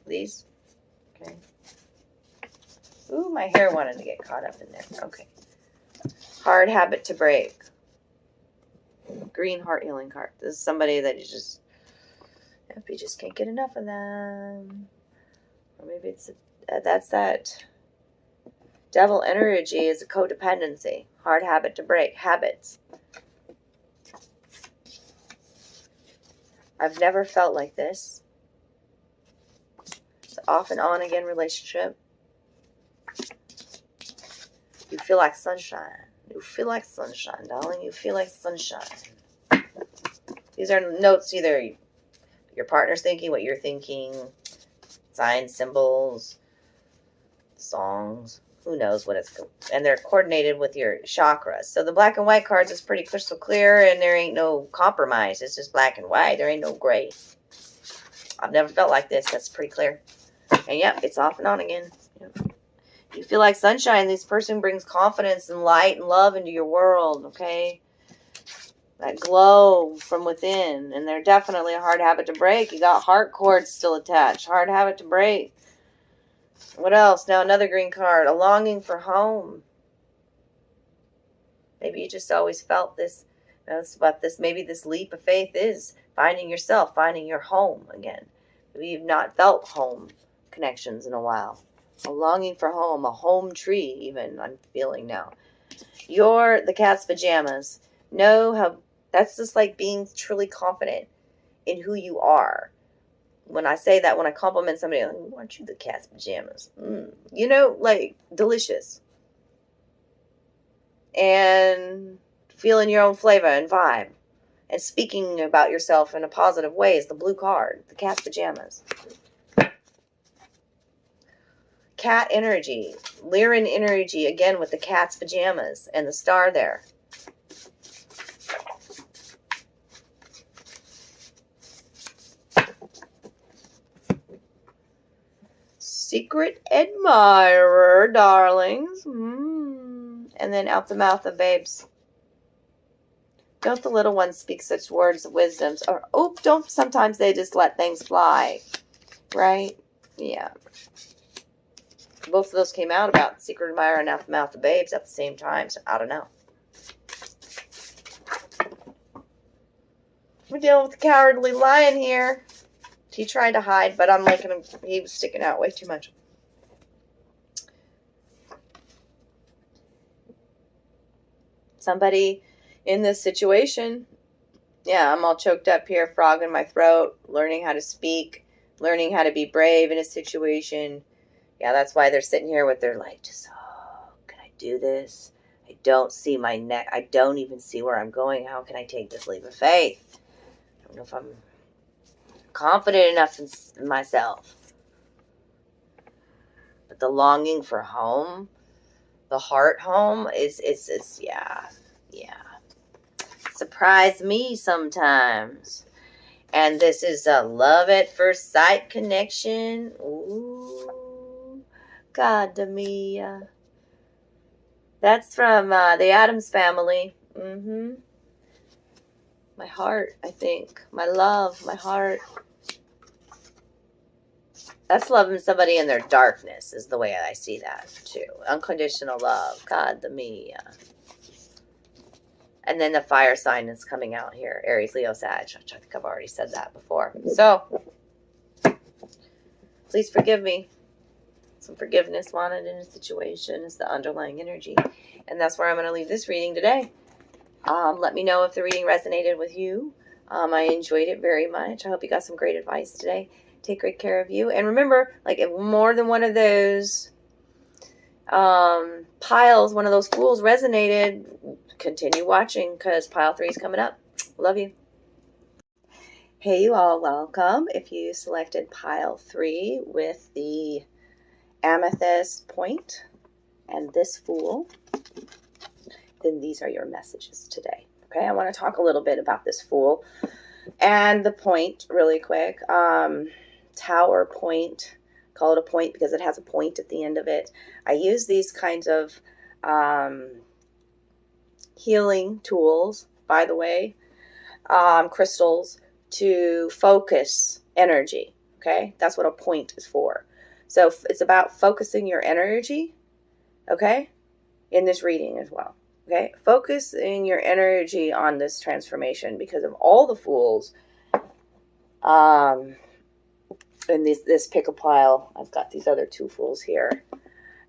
These? Okay. Ooh, my hair wanted to get caught up in there. Okay. Hard habit to break. Green heart healing card. This is somebody that you just can't get enough of them. Or maybe that's that devil energy is a codependency. Hard habit to break. Habits. I've never felt like this. It's off and on again relationship. You feel like sunshine. You feel like sunshine, darling. You feel like sunshine. These are notes either your partner's thinking, what you're thinking, signs, symbols, songs. Who knows what it's... And they're coordinated with your chakras. So the black and white cards is pretty crystal clear, and there ain't no compromise. It's just black and white. There ain't no gray. I've never felt like this. That's pretty clear. And yep, it's off and on again. Yep. You feel like sunshine. This person brings confidence and light and love into your world, okay? That glow from within. And they're definitely a hard habit to break. You got heart cords still attached. Hard habit to break. What else? Now another green card. A longing for home. Maybe you just always felt this. That's what this. Maybe this leap of faith is finding yourself, finding your home again. Maybe you've not felt home connections in a while. A longing for home, a home tree even, I'm feeling now. You're the cat's pajamas. Know how, that's just like being truly confident in who you are. When I say that, when I compliment somebody, like, aren't you the cat's pajamas? You know, like, delicious. And feeling your own flavor and vibe. And speaking about yourself in a positive way is the blue card, the cat's pajamas. Cat energy, Lyran energy, again with the cat's pajamas and the star there. Secret admirer, darlings. And then out the mouth of babes. Don't the little ones speak such words of wisdom? Or, don't sometimes they just let things fly? Right? Yeah. Both of those came out about secret admirer and out the mouth of babes at the same time. So I don't know. We're dealing with the cowardly lion here. He tried to hide, but I'm making him, he was sticking out way too much. Somebody in this situation, yeah, I'm all choked up here, frog in my throat, learning how to speak, learning how to be brave in a situation. Yeah, that's why they're sitting here with their like, just, can I do this? I don't see my neck. I don't even see where I'm going. How can I take this leap of faith? I don't know if I'm confident enough in myself. But the longing for home, the heart home is yeah. Surprise me sometimes. And this is a love at first sight connection. Ooh, God mia. That's from the Addams Family. My heart, I think. My love, my heart. That's loving somebody in their darkness is the way I see that too. Unconditional love. God, the me. And then the fire sign is coming out here. Aries, Leo, Sag. I think I've already said that before. So, please forgive me. Some forgiveness wanted in a situation is the underlying energy. And that's where I'm going to leave this reading today. Let me know if the reading resonated with you. I enjoyed it very much. I hope you got some great advice today. Take great care of you. And remember, like if more than one of those piles, one of those fools resonated, continue watching because pile 3 is coming up. Love you. Hey, you all, welcome. If you selected pile 3 with the amethyst point and this fool, then these are your messages today. Okay, I want to talk a little bit about this fool and the point really quick. Tower point, call it a point because it has a point at the end of it. I use these kinds of healing tools, by the way, crystals, to focus energy. Okay, that's what a point is for. So it's about focusing your energy, okay, in this reading as well. Okay, focusing your energy on this transformation because of all the fools. In this pick a pile, I've got these other 2 fools here.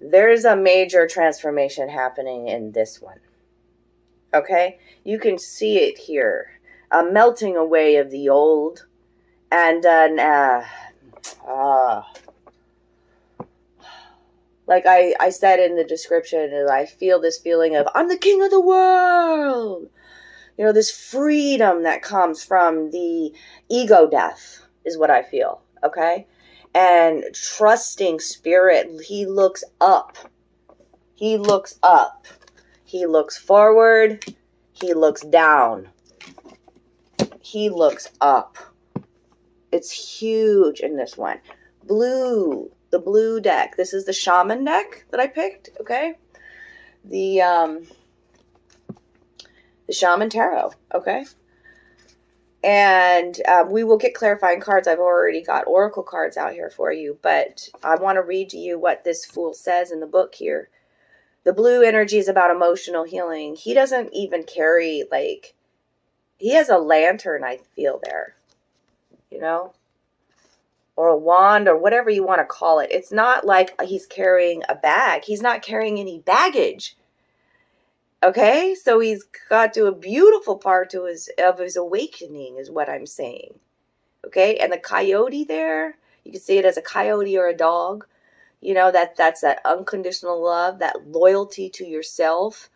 There's a major transformation happening in this one. Okay, you can see it here, a melting away of the old, and like I said in the description, I feel this feeling of I'm the king of the world. You know, this freedom that comes from the ego death is what I feel, okay? And trusting spirit, he looks up. He looks up. He looks forward. He looks down. He looks up. It's huge in this one. Blue, the blue deck. This is the shaman deck that I picked, okay? The shaman tarot, okay? And we will get clarifying cards. I've already got oracle cards out here for you, but I want to read to you what this fool says in the book here. The blue energy is about emotional healing. He doesn't even carry, like, he has a lantern, I feel there, you know, or a wand or whatever you want to call it. It's not like he's carrying a bag. He's not carrying any baggage. Okay, so he's got to a beautiful part of his awakening is what I'm saying. Okay, and the coyote there, you can see it as a coyote or a dog. You know, that's that unconditional love, that loyalty to yourself,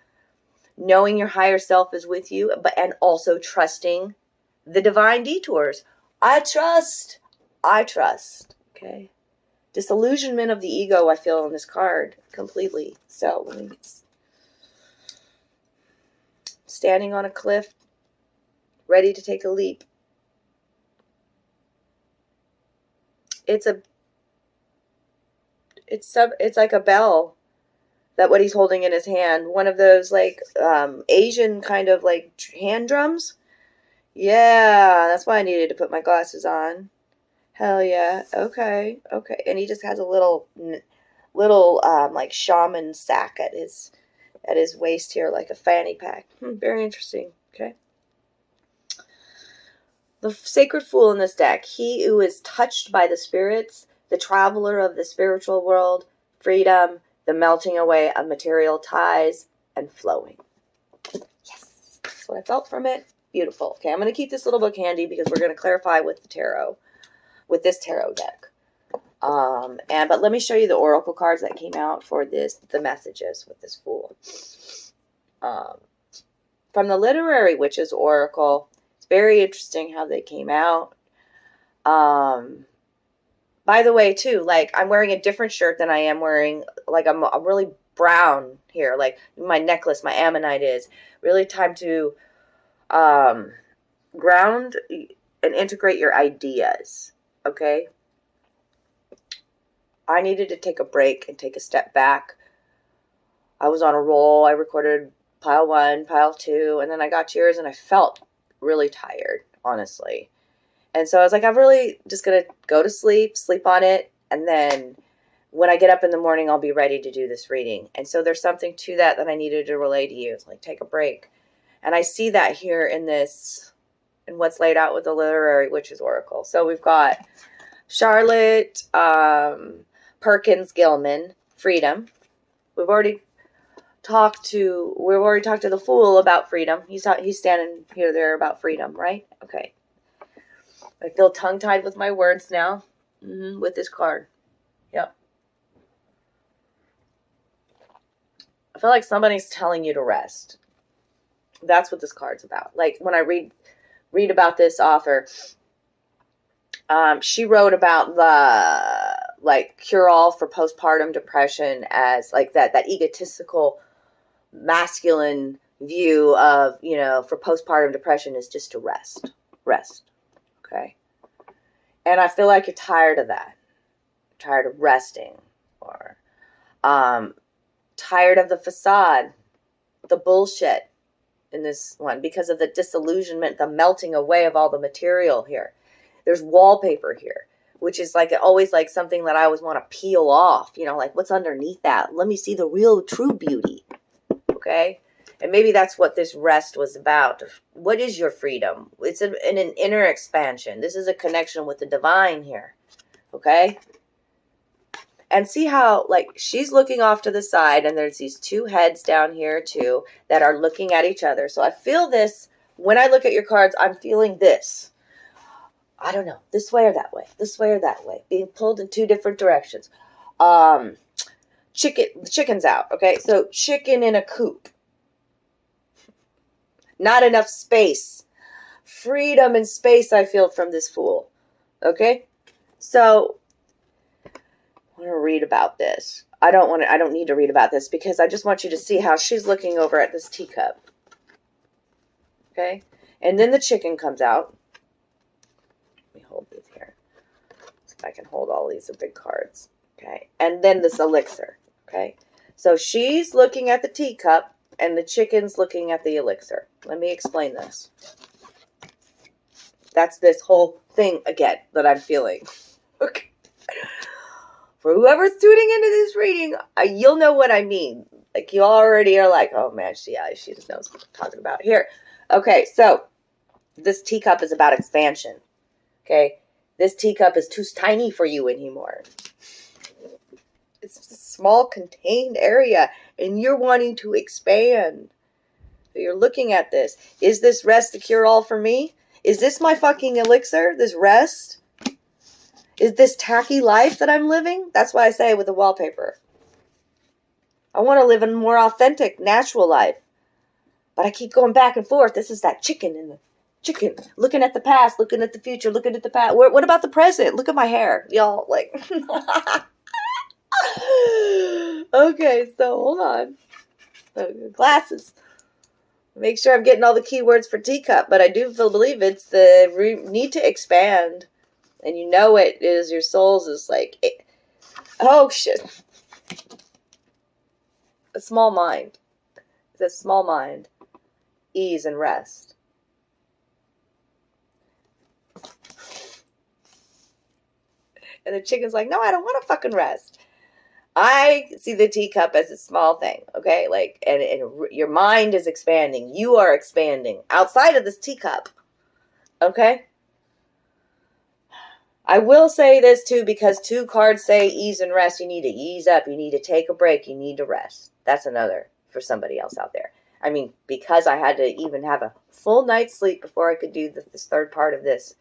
knowing your higher self is with you, and also trusting the divine detours. I trust. Okay, disillusionment of the ego I feel on this card completely. So let me standing on a cliff, ready to take a leap. It's like a bell, that what he's holding in his hand. One of those like Asian kind of like hand drums. Yeah, that's why I needed to put my glasses on. Hell yeah. Okay. And he just has a little like shaman sack at his waist here, like a fanny pack. Very interesting. Okay. The sacred fool in this deck, he who is touched by the spirits, the traveler of the spiritual world, freedom, the melting away of material ties, and flowing. Yes, that's what I felt from it. Beautiful. Okay, I'm going to keep this little book handy because we're going to clarify with the tarot, with this tarot deck. But let me show you the oracle cards that came out for the messages with this fool. From the Literary Witches Oracle, it's very interesting how they came out. By the way, too, like I'm wearing a different shirt than I am wearing, like I'm really brown here, like my necklace, my ammonite is. Really time to ground and integrate your ideas, okay? I needed to take a break and take a step back. I was on a roll. I recorded pile 1, pile 2, and then I got yours, and I felt really tired, honestly. And so I was like, I'm really just going to go to sleep on it, And then when I get up in the morning, I'll be ready to do this reading. And so there's something to that I needed to relay to you. It's like, take a break. And I see that here in this, in what's laid out with the Literary Witches Oracle. So we've got Charlotte Perkins Gilman, freedom. We've already talked to the Fool about freedom. He's standing here there about freedom, right? Okay. I feel tongue-tied with my words now. With this card. Yep. I feel like somebody's telling you to rest. That's what this card's about. Like when I read about this author, she wrote about the like cure-all for postpartum depression as like that egotistical masculine view of, you know, for postpartum depression is just to rest. Okay. And I feel like you're tired of that. Tired of resting, or tired of the facade, the bullshit in this one because of the disillusionment, the melting away of all the material here. There's wallpaper here, which is like always like something that I always want to peel off, you know, like what's underneath that? Let me see the real true beauty. Okay? And maybe that's what this rest was about. What is your freedom? It's an inner expansion. This is a connection with the divine here. Okay? And see how, like, she's looking off to the side, and there's these two heads down here, too, that are looking at each other. So I feel this. When I look at your cards, I'm feeling this. I don't know. This way or that way. This way or that way. Being pulled in two different directions. The chicken's out, okay? So chicken in a coop. Not enough space. Freedom and space I feel from this Fool. Okay? So I want to read about this. I don't need to read about this because I just want you to see how she's looking over at this teacup. Okay? And then the chicken comes out. Let me hold this here. See if I can hold all these big cards. Okay? And then this elixir. Okay? So she's looking at the teacup and the chicken's looking at the elixir. Let me explain this. That's this whole thing again that I'm feeling. Okay. For whoever's tuning into this reading, you'll know what I mean. Like, you already are like, oh man, she just knows what I'm talking about. Here. Okay, so this teacup is about expansion. Okay? This teacup is too tiny for you anymore. It's a small, contained area, and you're wanting to expand. So you're looking at this. Is this rest the cure-all for me? Is this my fucking elixir? This rest? Is this tacky life that I'm living? That's why I say with the wallpaper. I want to live a more authentic, natural life. But I keep going back and forth. This is that chicken in the chicken. Looking at the past, looking at the future, looking at the past. What about the present? Look at my hair. Y'all, like... Okay, so hold on. Glasses. Make sure I'm getting all the keywords for teacup. But I do believe it's the need to expand. And you know it is your soul's is like, oh shit. A small mind. It's a small mind. Ease and rest. And the chicken's like, no, I don't want to fucking rest. I see the teacup as a small thing, okay? Like, and your mind is expanding. You are expanding outside of this teacup, okay? I will say this too, because two cards say ease and rest. You need to ease up. You need to take a break. You need to rest. That's another for somebody else out there. I mean, because I had to even have a full night's sleep before I could do this third part of this.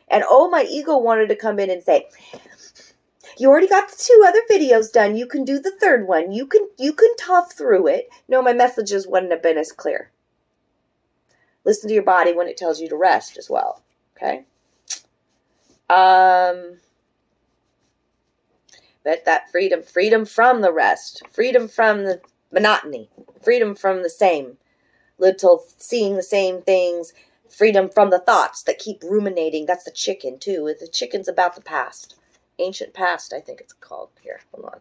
And oh, my ego wanted to come in and say, you already got the 2 other videos done. You can do the third one. You can tough through it. No, my messages wouldn't have been as clear. Listen to your body when it tells you to rest as well. Okay? But that freedom from the rest, freedom from the monotony, freedom from the same little, seeing the same things, freedom from the thoughts that keep ruminating. That's the chicken too. The chicken's about the past. Ancient past, I think it's called. Here, hold on.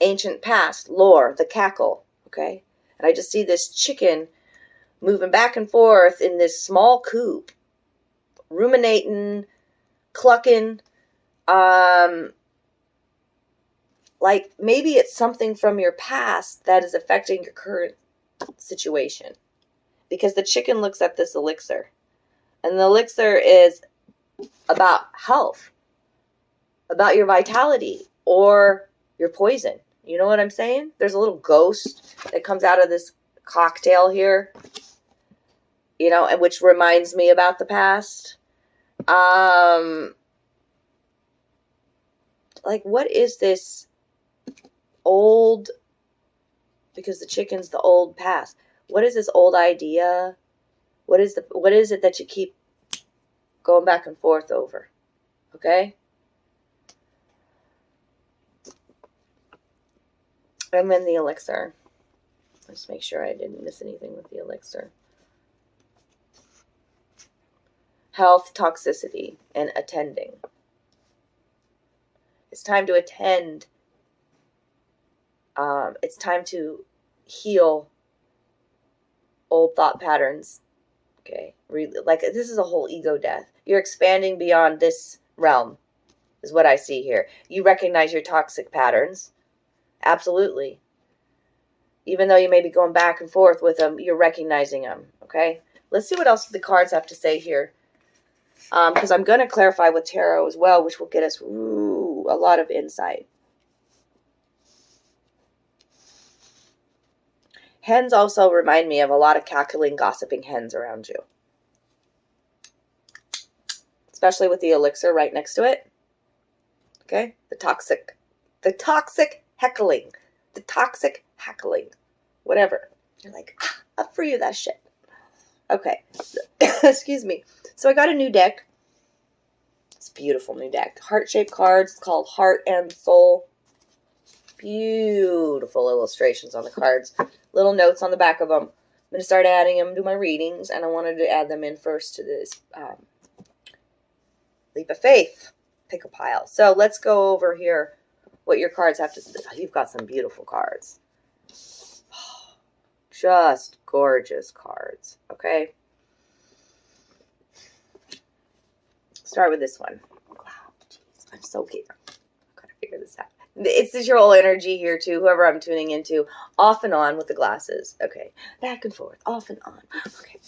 Ancient past, lore, the cackle, okay? And I just see this chicken moving back and forth in this small coop. ruminating, clucking. Like maybe it's something from your past that is affecting your current situation. Because the chicken looks at this elixir. And the elixir is about health, about your vitality, or your poison. You know what I'm saying? There's a little ghost that comes out of this cocktail here, you know, and which reminds me about the past. Like, what is this old, because the chicken's the old past. What is this old idea? What is it that you keep going back and forth over? Okay? And then the elixir. Let's make sure I didn't miss anything with the elixir. Health, toxicity, and attending. It's time to attend. It's time to heal old thought patterns. Okay? Like, this is a whole ego death. You're expanding beyond this realm, is what I see here. You recognize your toxic patterns. Absolutely. Even though you may be going back and forth with them, you're recognizing them. Okay? Let's see what else the cards have to say here. Because I'm going to clarify with tarot as well, which will get us a lot of insight. Hens also remind me of a lot of cackling, gossiping hens around you. Especially with the elixir right next to it. Okay? The toxic heckling. The toxic heckling. Whatever. You're like, up for you, that shit. Okay. Excuse me. So I got a new deck. It's a beautiful new deck. Heart-shaped cards. It's called Heart and Soul. Beautiful illustrations on the cards. Little notes on the back of them. I'm going to start adding them to my readings, and I wanted to add them in first to this Leap of Faith pick a pile. So let's go over here what your cards have to say. You've got some beautiful cards. Just gorgeous cards. Okay. Start with this one. Wow, jeez, I'm so cute. I've got to figure this out. It's just your whole energy here too, whoever I'm tuning into. Off and on with the glasses. Okay. Back and forth. Off and on. Okay.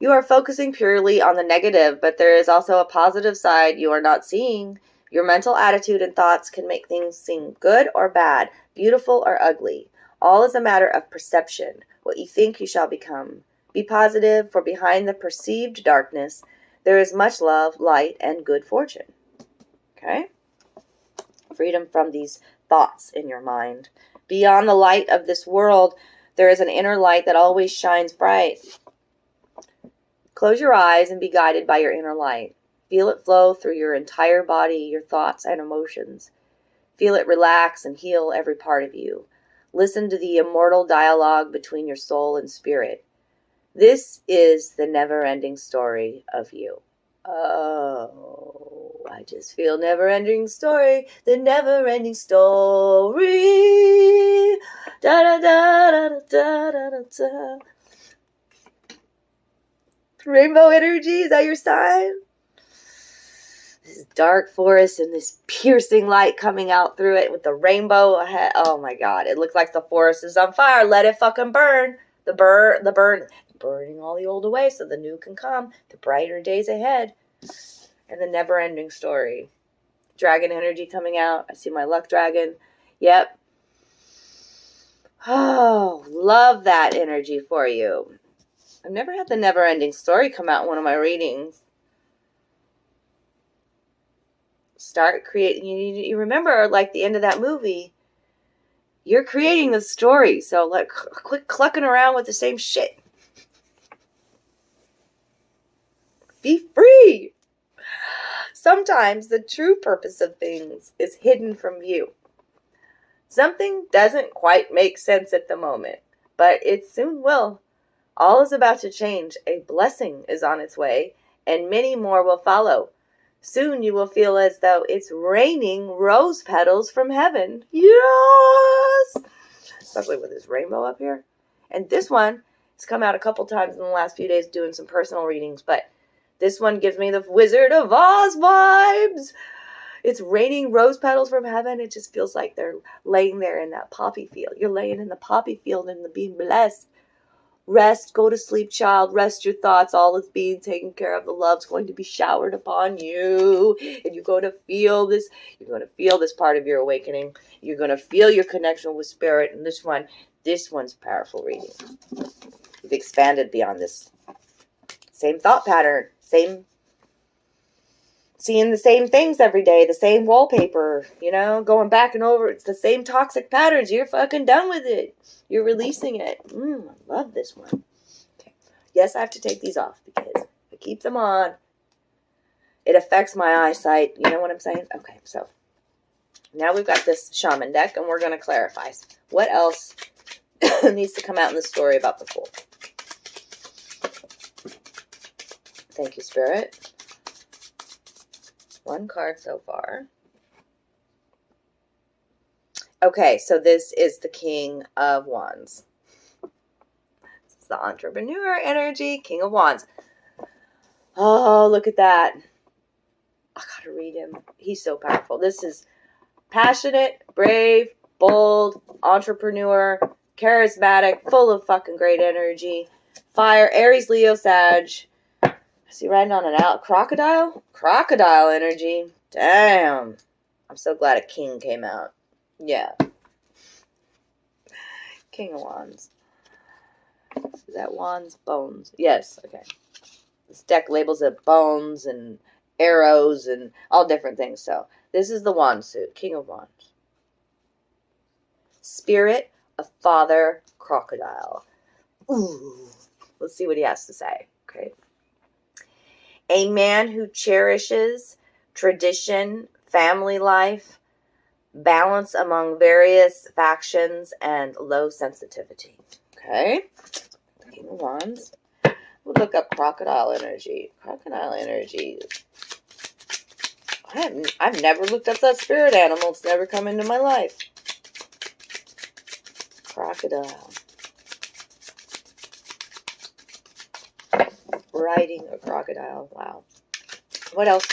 You are focusing purely on the negative, but there is also a positive side you are not seeing. Your mental attitude and thoughts can make things seem good or bad, beautiful or ugly. All is a matter of perception. What you think you shall become. Be positive, for behind the perceived darkness, there is much love, light, and good fortune. Okay? Freedom from these thoughts in your mind. Beyond the light of this world, there is an inner light that always shines bright. Close your eyes and be guided by your inner light. Feel it flow through your entire body, your thoughts and emotions. Feel it relax and heal every part of you. Listen to the immortal dialogue between your soul and spirit. This is the never-ending story of you. Oh, I just feel never-ending story. The never-ending story. Da da da da da da da da. Rainbow energy, is that your sign? This dark forest and this piercing light coming out through it with the rainbow ahead. Oh my God, it looks like the forest is on fire. Let it fucking burn. Burning all the old away so the new can come. The brighter days ahead. And the never-ending story. Dragon energy coming out. I see my luck dragon. Yep. Oh, love that energy for you. I've never had the never-ending story come out in one of my readings. Start creating. You remember, like the end of that movie, you're creating the story. So like, quit clucking around with the same shit. Be free. Sometimes the true purpose of things is hidden from view. Something doesn't quite make sense at the moment, but it soon will. All is about to change. A blessing is on its way, and many more will follow. Soon you will feel as though it's raining rose petals from heaven. Yes! Especially with this rainbow up here. And this one has come out a couple times in the last few days doing some personal readings, but This one gives me the Wizard of Oz vibes. It's raining rose petals from heaven. It just feels like they're laying there in that poppy field. You're laying in the poppy field and being blessed. Rest, go to sleep, child. Rest your thoughts. All is being taken care of. The love's going to be showered upon you. And you're going to feel this. You're going to feel this part of your awakening. You're going to feel your connection with spirit. And this one's powerful reading. You've expanded beyond this. Same thought pattern. Seeing the same things every day. The same wallpaper. Going back and over. It's the same toxic patterns. You're fucking done with it. You're releasing it. I love this one. Okay. Yes, I have to take these off because if I keep them on, it affects my eyesight. You know what I'm saying? Okay, so now we've got this shaman deck, and we're going to clarify what else needs to come out in the story about the Fool. Thank you, Spirit. One card so far. Okay, so this is the King of Wands. This is the entrepreneur energy, King of Wands. Oh, look at that. I gotta read him. He's so powerful. This is passionate, brave, bold, entrepreneur, charismatic, full of fucking great energy. Fire, Aries, Leo, Sag. Is he riding on an crocodile? Crocodile energy. Damn. I'm so glad a king came out. Yeah. King of Wands. Is that wands? Bones. Yes. Okay. This deck labels it bones and arrows and all different things. So this is the wand suit. King of Wands. Spirit of Father Crocodile. Ooh. Let's see what he has to say. Okay. A man who cherishes tradition, family life, balance among various factions, and low sensitivity. Okay. King of Wands. We'll look up crocodile energy. Crocodile energy. I've never looked up that spirit animal. It's never come into my life. Crocodile. Riding a crocodile. Wow. What else?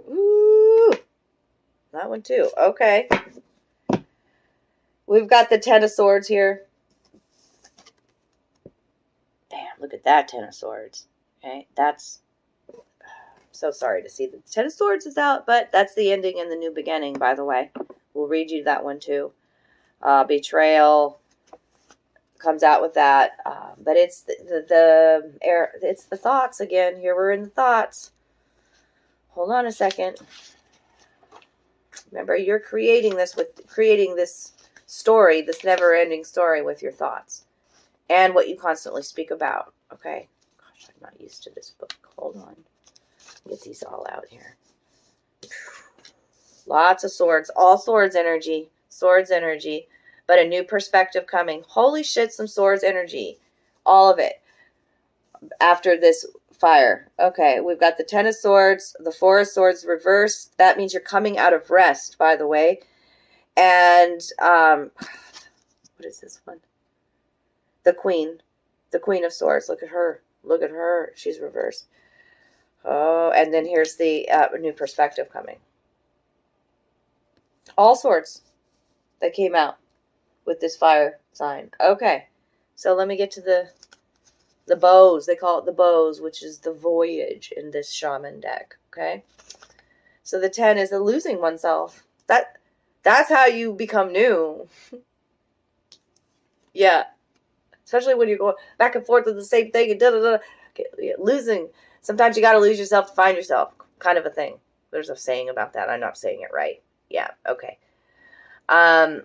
Ooh. That one too. Okay. We've got the Ten of Swords here. Damn, look at that Ten of Swords. Okay, that's... so sorry to see the Ten of Swords is out, but that's the ending and the new beginning, by the way. We'll read you that one too. Betrayal comes out with that. But it's it's the thoughts again. Here we're in the thoughts. Hold on a second. Remember, you're creating this story, this never-ending story with your thoughts and what you constantly speak about. Okay. Gosh, I'm not used to this book. Hold on. Get these all out here. Lots of swords. All swords energy. Swords energy. But a new perspective coming. Holy shit, some swords energy. All of it. After this fire. Okay, we've got the Ten of Swords, the Four of Swords reversed. That means you're coming out of rest, by the way. And, what is this one? The Queen of Swords. Look at her. Look at her. She's reversed. Oh, and then here's the new perspective coming. All swords that came out with this fire sign. Okay, so let me get to the bows. They call it the bows, which is the voyage in this shaman deck. Okay, so the 10 is the losing oneself. That's how you become new. Yeah, especially when you're going back and forth with the same thing and da-da-da. Okay, yeah, losing. Sometimes you got to lose yourself to find yourself, kind of a thing. There's a saying about that. I'm not saying it right. Yeah, okay.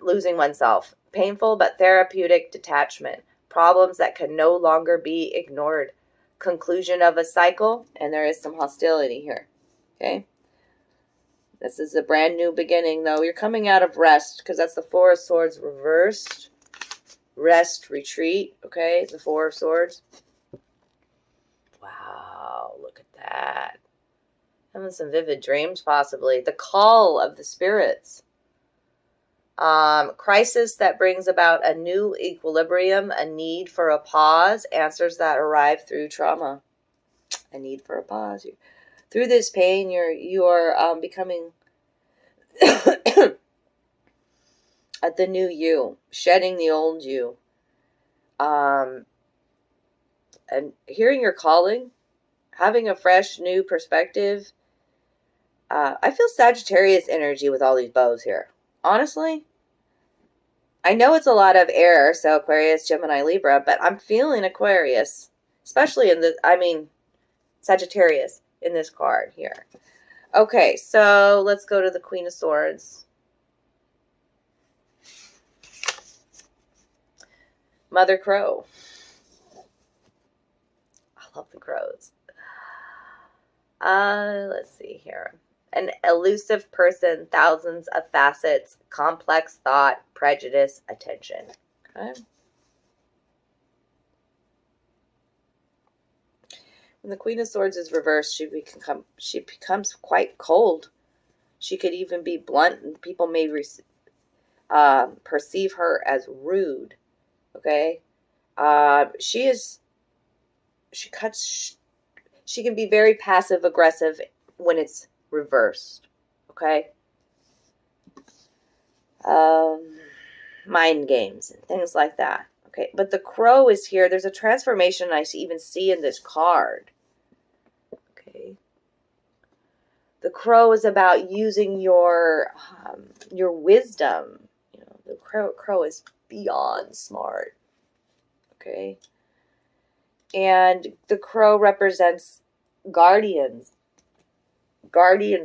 Losing oneself. Painful but therapeutic detachment. Problems that can no longer be ignored. Conclusion of a cycle, and there is some hostility here. Okay? This is a brand new beginning, though. You're coming out of rest, because that's the Four of Swords reversed. Rest, retreat, okay? The Four of Swords. Wow, look at that. Having some vivid dreams, possibly. The call of the spirits. Crisis that brings about a new equilibrium, a need for a pause, answers that arrive through trauma. A need for a pause. Through this pain, you are becoming at the new you, shedding the old you, and hearing your calling, having a fresh new perspective. I feel Sagittarius energy with all these bows here. Honestly, I know it's a lot of air, so Aquarius, Gemini, Libra, but I'm feeling Aquarius, especially Sagittarius in this card here. Okay, so let's go to the Queen of Swords. Mother Crow. I love the crows. Let's see here. An elusive person, thousands of facets, complex thought, prejudice, attention. Okay. When the Queen of Swords is reversed, she becomes quite cold. She could even be blunt, and people may perceive her as rude. Okay, she can be very passive aggressive when it's reversed. Okay, mind games and things like that. Okay, but the crow is here. There's a transformation I even see in this card. Okay, the crow is about using your wisdom. You know, the crow is beyond smart. Okay, and the crow represents guardian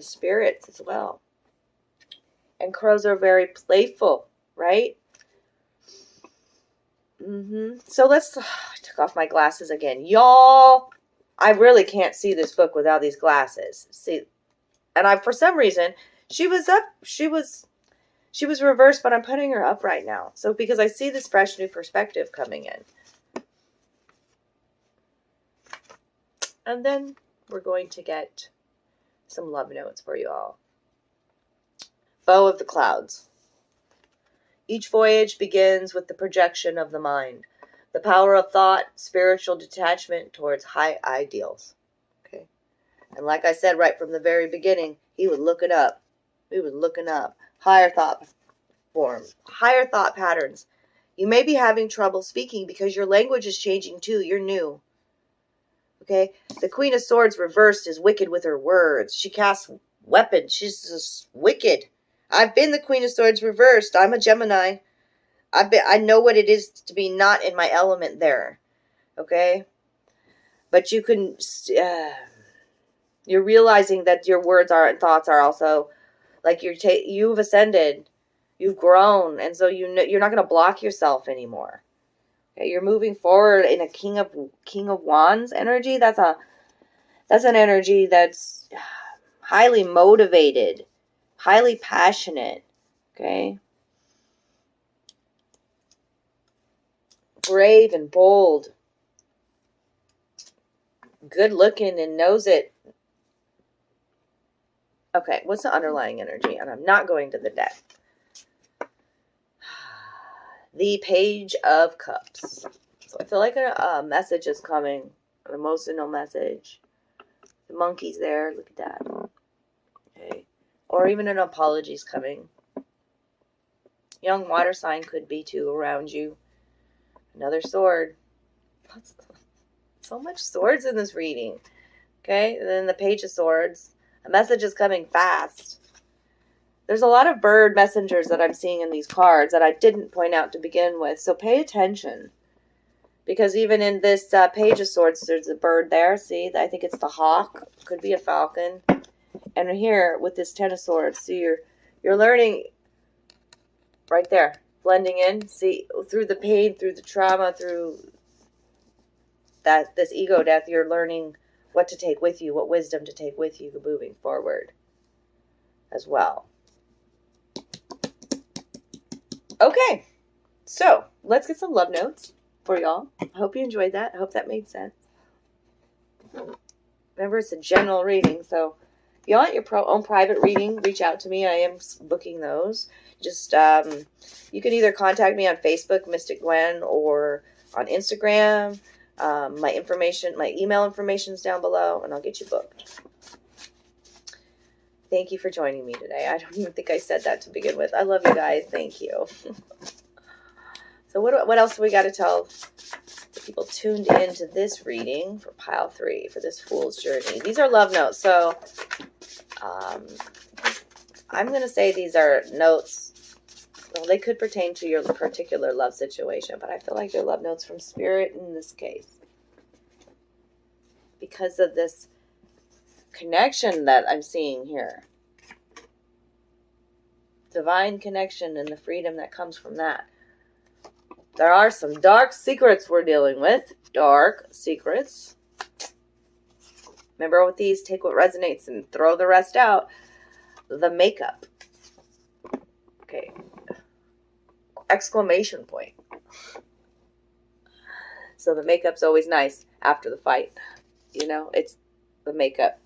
spirits as well. And crows are very playful, right? So I took off my glasses again. Y'all, I really can't see this book without these glasses. See, and for some reason, she was reversed, but I'm putting her up right now. So because I see this fresh new perspective coming in. And then we're going to get some love notes for you all. Bow of the Clouds. Each voyage begins with the projection of the mind, the power of thought, spiritual detachment towards high ideals. Okay. And like I said right from the very beginning, he was looking up. We were looking up. Higher thought forms, higher thought patterns. You may be having trouble speaking because your language is changing too. You're new. Okay, the Queen of Swords reversed is wicked with her words. She casts weapons. She's just wicked. I've been the Queen of Swords reversed. I'm a Gemini. I know what it is to be not in my element there. Okay, but you can. You're realizing that your words and thoughts are also like you've ascended, you've grown, and so you're not going to block yourself anymore. Okay, you're moving forward in a King of Wands energy. That's an energy that's highly motivated, highly passionate. Okay, brave and bold, good looking and knows it. Okay, what's the underlying energy? And I'm not going to the deck. The Page of Cups. So I feel like a message is coming. An emotional message. The monkey's there. Look at that. Okay. Or even an apology is coming. Young water sign could be too around you. Another sword. So much swords in this reading. Okay. And then the Page of Swords. A message is coming fast. There's a lot of bird messengers that I'm seeing in these cards that I didn't point out to begin with. So pay attention. Because even in this Page of Swords, there's a bird there. See, I think it's the hawk. Could be a falcon. And here with this Ten of Swords, see, you're learning right there. Blending in. See, through the pain, through the trauma, through this ego death, you're learning what to take with you, what wisdom to take with you moving forward as well. Okay, so let's get some love notes for y'all. I hope you enjoyed that. I hope that made sense. Remember, it's a general reading, so if you want your own private reading, reach out to me. I am booking those. Just, you can either contact me on Facebook, Mystic Gwen, or on Instagram. My email information is down below, and I'll get you booked. Thank you for joining me today. I don't even think I said that to begin with. I love you guys. Thank you. So what else do we got to tell the people tuned into this reading for pile 3, for this Fool's Journey? These are love notes. So I'm going to say these are notes. Well, they could pertain to your particular love situation, but I feel like they're love notes from Spirit in this case. Because of this connection that I'm seeing here. Divine connection and the freedom that comes from that. There are some dark secrets we're dealing with. Dark secrets. Remember with these, take what resonates and throw the rest out. The makeup. Okay. Exclamation point. So the makeup's always nice after the fight. You know, it's the makeup.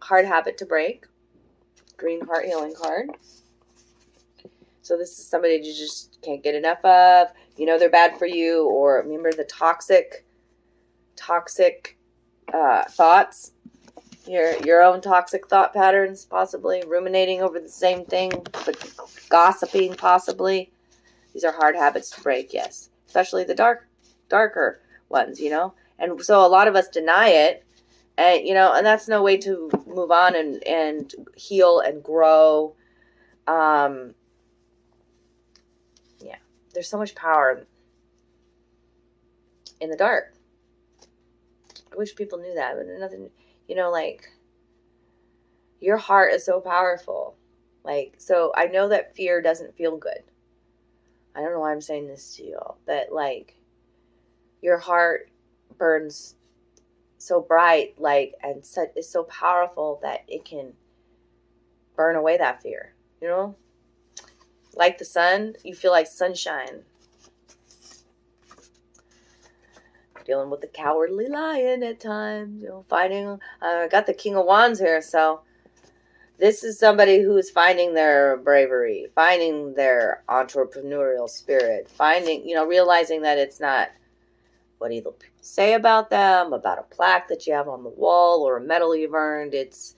Hard habit to break. Green heart healing card. So this is somebody you just can't get enough of. You know they're bad for you. Or remember the toxic thoughts. Your own toxic thought patterns, possibly. Ruminating over the same thing. Gossiping, possibly. These are hard habits to break, yes. Especially the darker ones, you know. And so a lot of us deny it. And, you know, and that's no way to move on and heal and grow. Yeah, there's so much power in the dark. I wish people knew that, but nothing, you know, like, your heart is so powerful. Like, so I know that fear doesn't feel good. I don't know why I'm saying this to you all, but like, your heart burns so bright, like, and is so powerful that it can burn away that fear, you know? Like the sun, you feel like sunshine. Dealing with the cowardly lion at times, you know, fighting. I got the King of Wands here, so this is somebody who's finding their bravery, finding their entrepreneurial spirit, finding, you know, realizing that it's not what either people say about them, about a plaque that you have on the wall or a medal you've earned. It's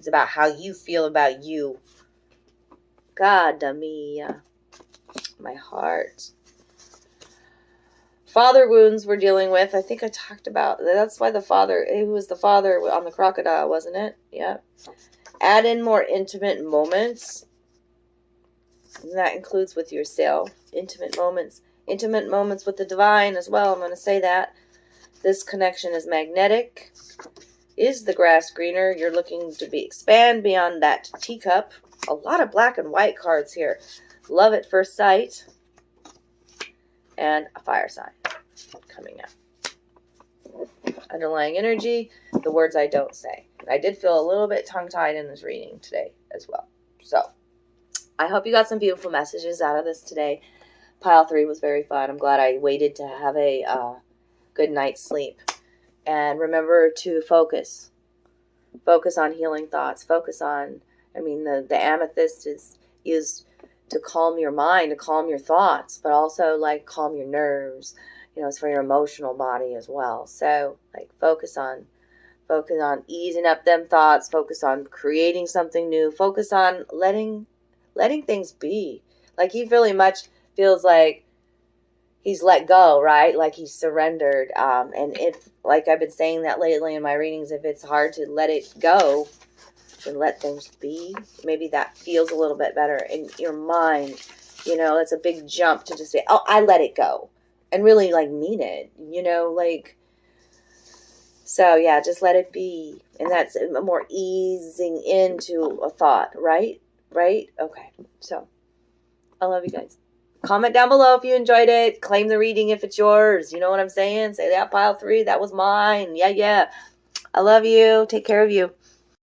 about how you feel about you. God mia, my heart. Father wounds we're dealing with. I think I talked about, that's why it was the father on the crocodile, wasn't it? Yeah. Add in more intimate moments. And that includes with yourself. Intimate moments with the divine as well. I'm going to say that. This connection is magnetic. Is the grass greener? You're looking to expand beyond that teacup. A lot of black and white cards here. Love at first sight. And a fire sign coming out. Underlying energy. The words I don't say. I did feel a little bit tongue-tied in this reading today as well. So, I hope you got some beautiful messages out of this today. Pile 3 was very fun. I'm glad I waited to have a good night's sleep. And remember to focus. Focus on healing thoughts. Focus on, the amethyst is used to calm your mind, to calm your thoughts, but also like calm your nerves. You know, it's for your emotional body as well. So like focus on easing up them thoughts. Focus on creating something new. Focus on letting things be. Like he really much feels like he's let go, right? Like he's surrendered. And if, like I've been saying that lately in my readings, if it's hard to let it go, then let things be. Maybe that feels a little bit better in your mind. You know, it's a big jump to just say, oh, I let it go. And really like mean it, you know, like, so yeah, just let it be. And that's more easing into a thought, right? Right? Okay. So I love you guys. Comment down below if you enjoyed it. Claim the reading if it's yours. You know what I'm saying? Say that pile 3, that was mine. Yeah. I love you. Take care of you.